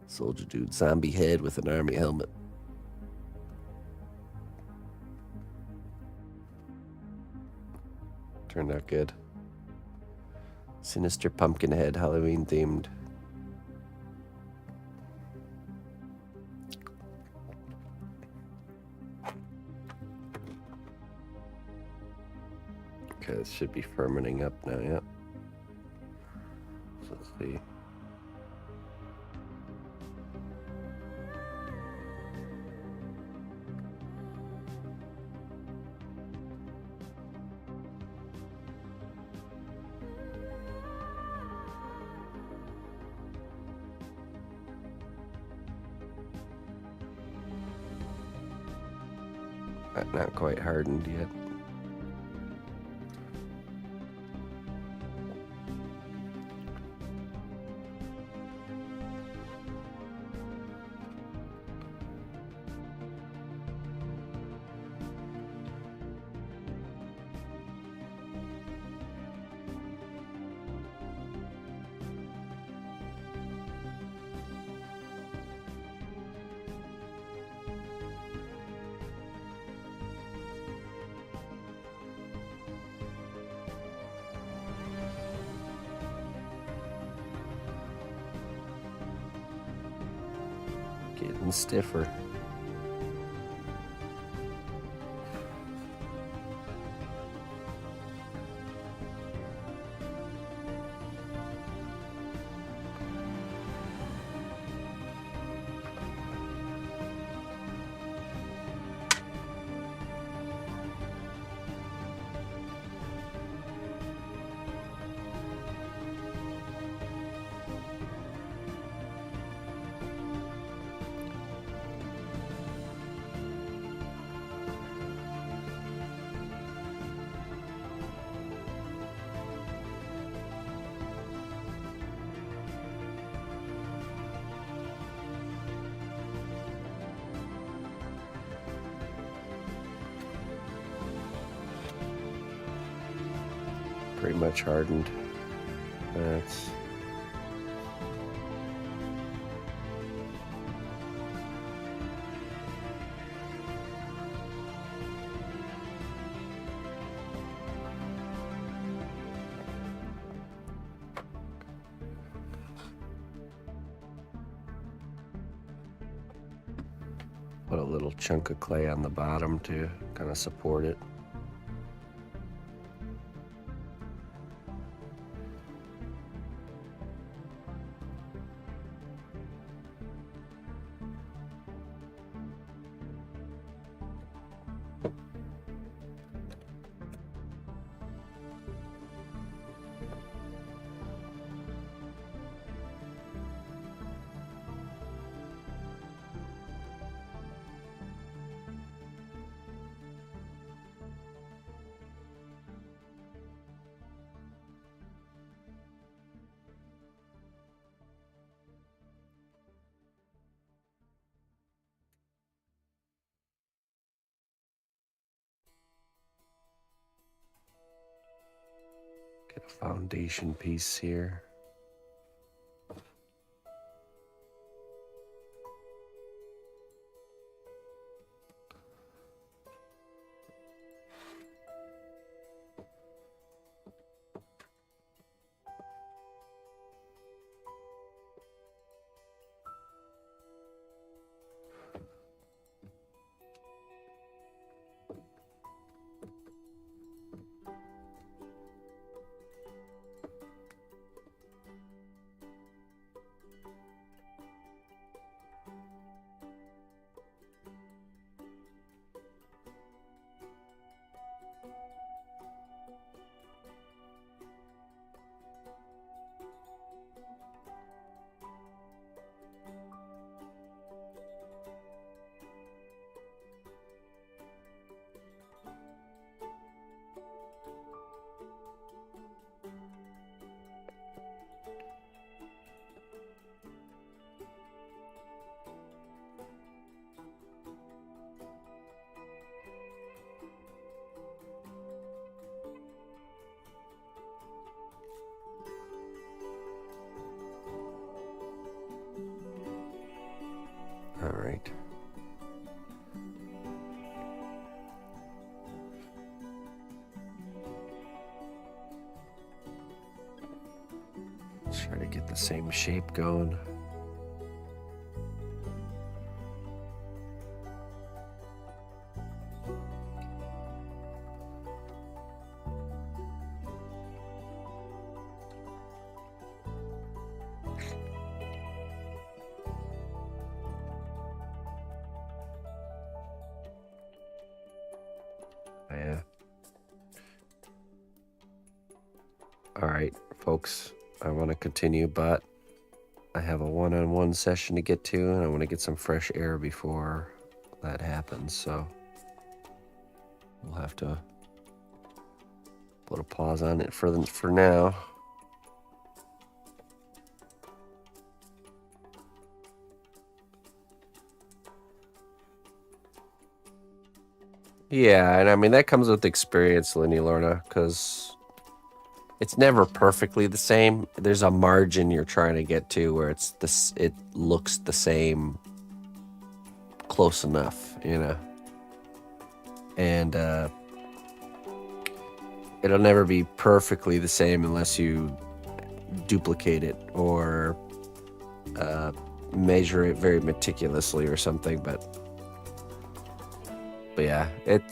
Soldier dude, zombie head with an army helmet. Turned out good. Sinister pumpkin head, Halloween themed. Okay, this should be fermenting up now, yeah. So let's see. Not quite hardened yet. Getting stiffer. Pretty much hardened. That's put a little chunk of clay on the bottom to kind of support it. Get a foundation piece here. All right. Try to get the same shape going. Yeah. All right, folks. I want to continue, but I have a one-on-one session to get to, and I want to get some fresh air before that happens. So we'll have to put a pause on it for now. Yeah, and I mean that comes with experience, Lindy Lorna, because it's never perfectly the same. There's a margin you're trying to get to where it looks the same, close enough, you know. And it'll never be perfectly the same unless you duplicate it or measure it very meticulously or something. But yeah,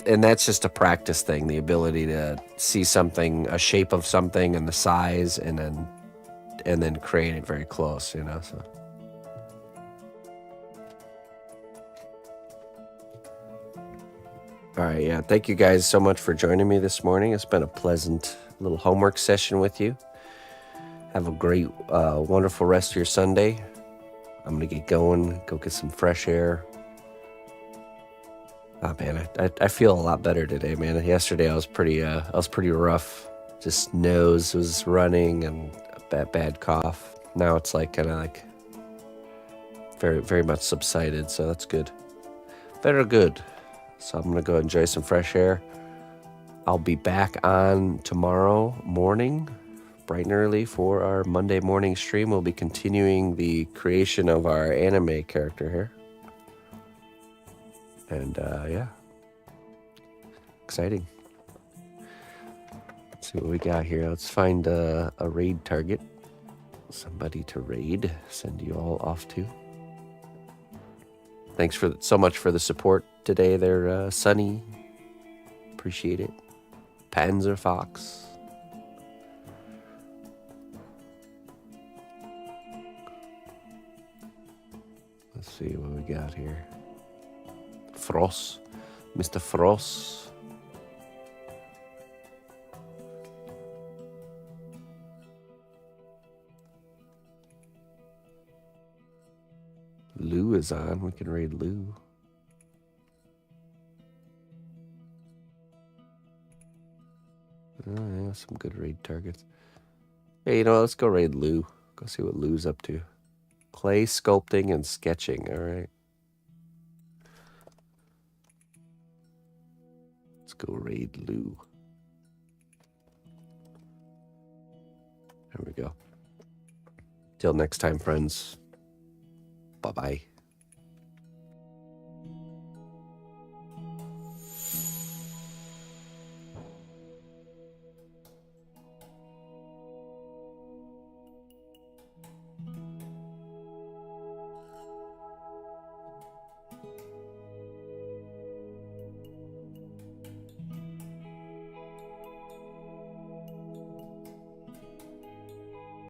and that's just a practice thing, the ability to see something, a shape of something and the size, and then create it very close, you know. So all right, yeah, thank you guys so much for joining me this morning. It's been a pleasant little homework session with you. Have a great wonderful rest of your Sunday. I'm gonna get going, go get some fresh air. Oh man, I feel a lot better today, man. Yesterday I was pretty rough. Just nose was running and a bad cough. Now it's like kind of like very, very much subsided, so that's good. Very good. So I'm gonna go enjoy some fresh air. I'll be back on tomorrow morning, bright and early, for our Monday morning stream. We'll be continuing the creation of our anime character here. And yeah, exciting. Let's see what we got here. Let's find a raid target. Somebody to raid. Send you all off to. Thanks so much for the support today there, Sunny. Appreciate it. Panzer Fox. Let's see what we got here. Frost. Mr. Frost. Lou is on. We can raid Lou. Oh, yeah, some good raid targets. Hey, you know, let's go raid Lou. Go see what Lou's up to. Clay sculpting and sketching. All right. Let's go raid Lou. There we go. Till next time, friends. Bye-bye.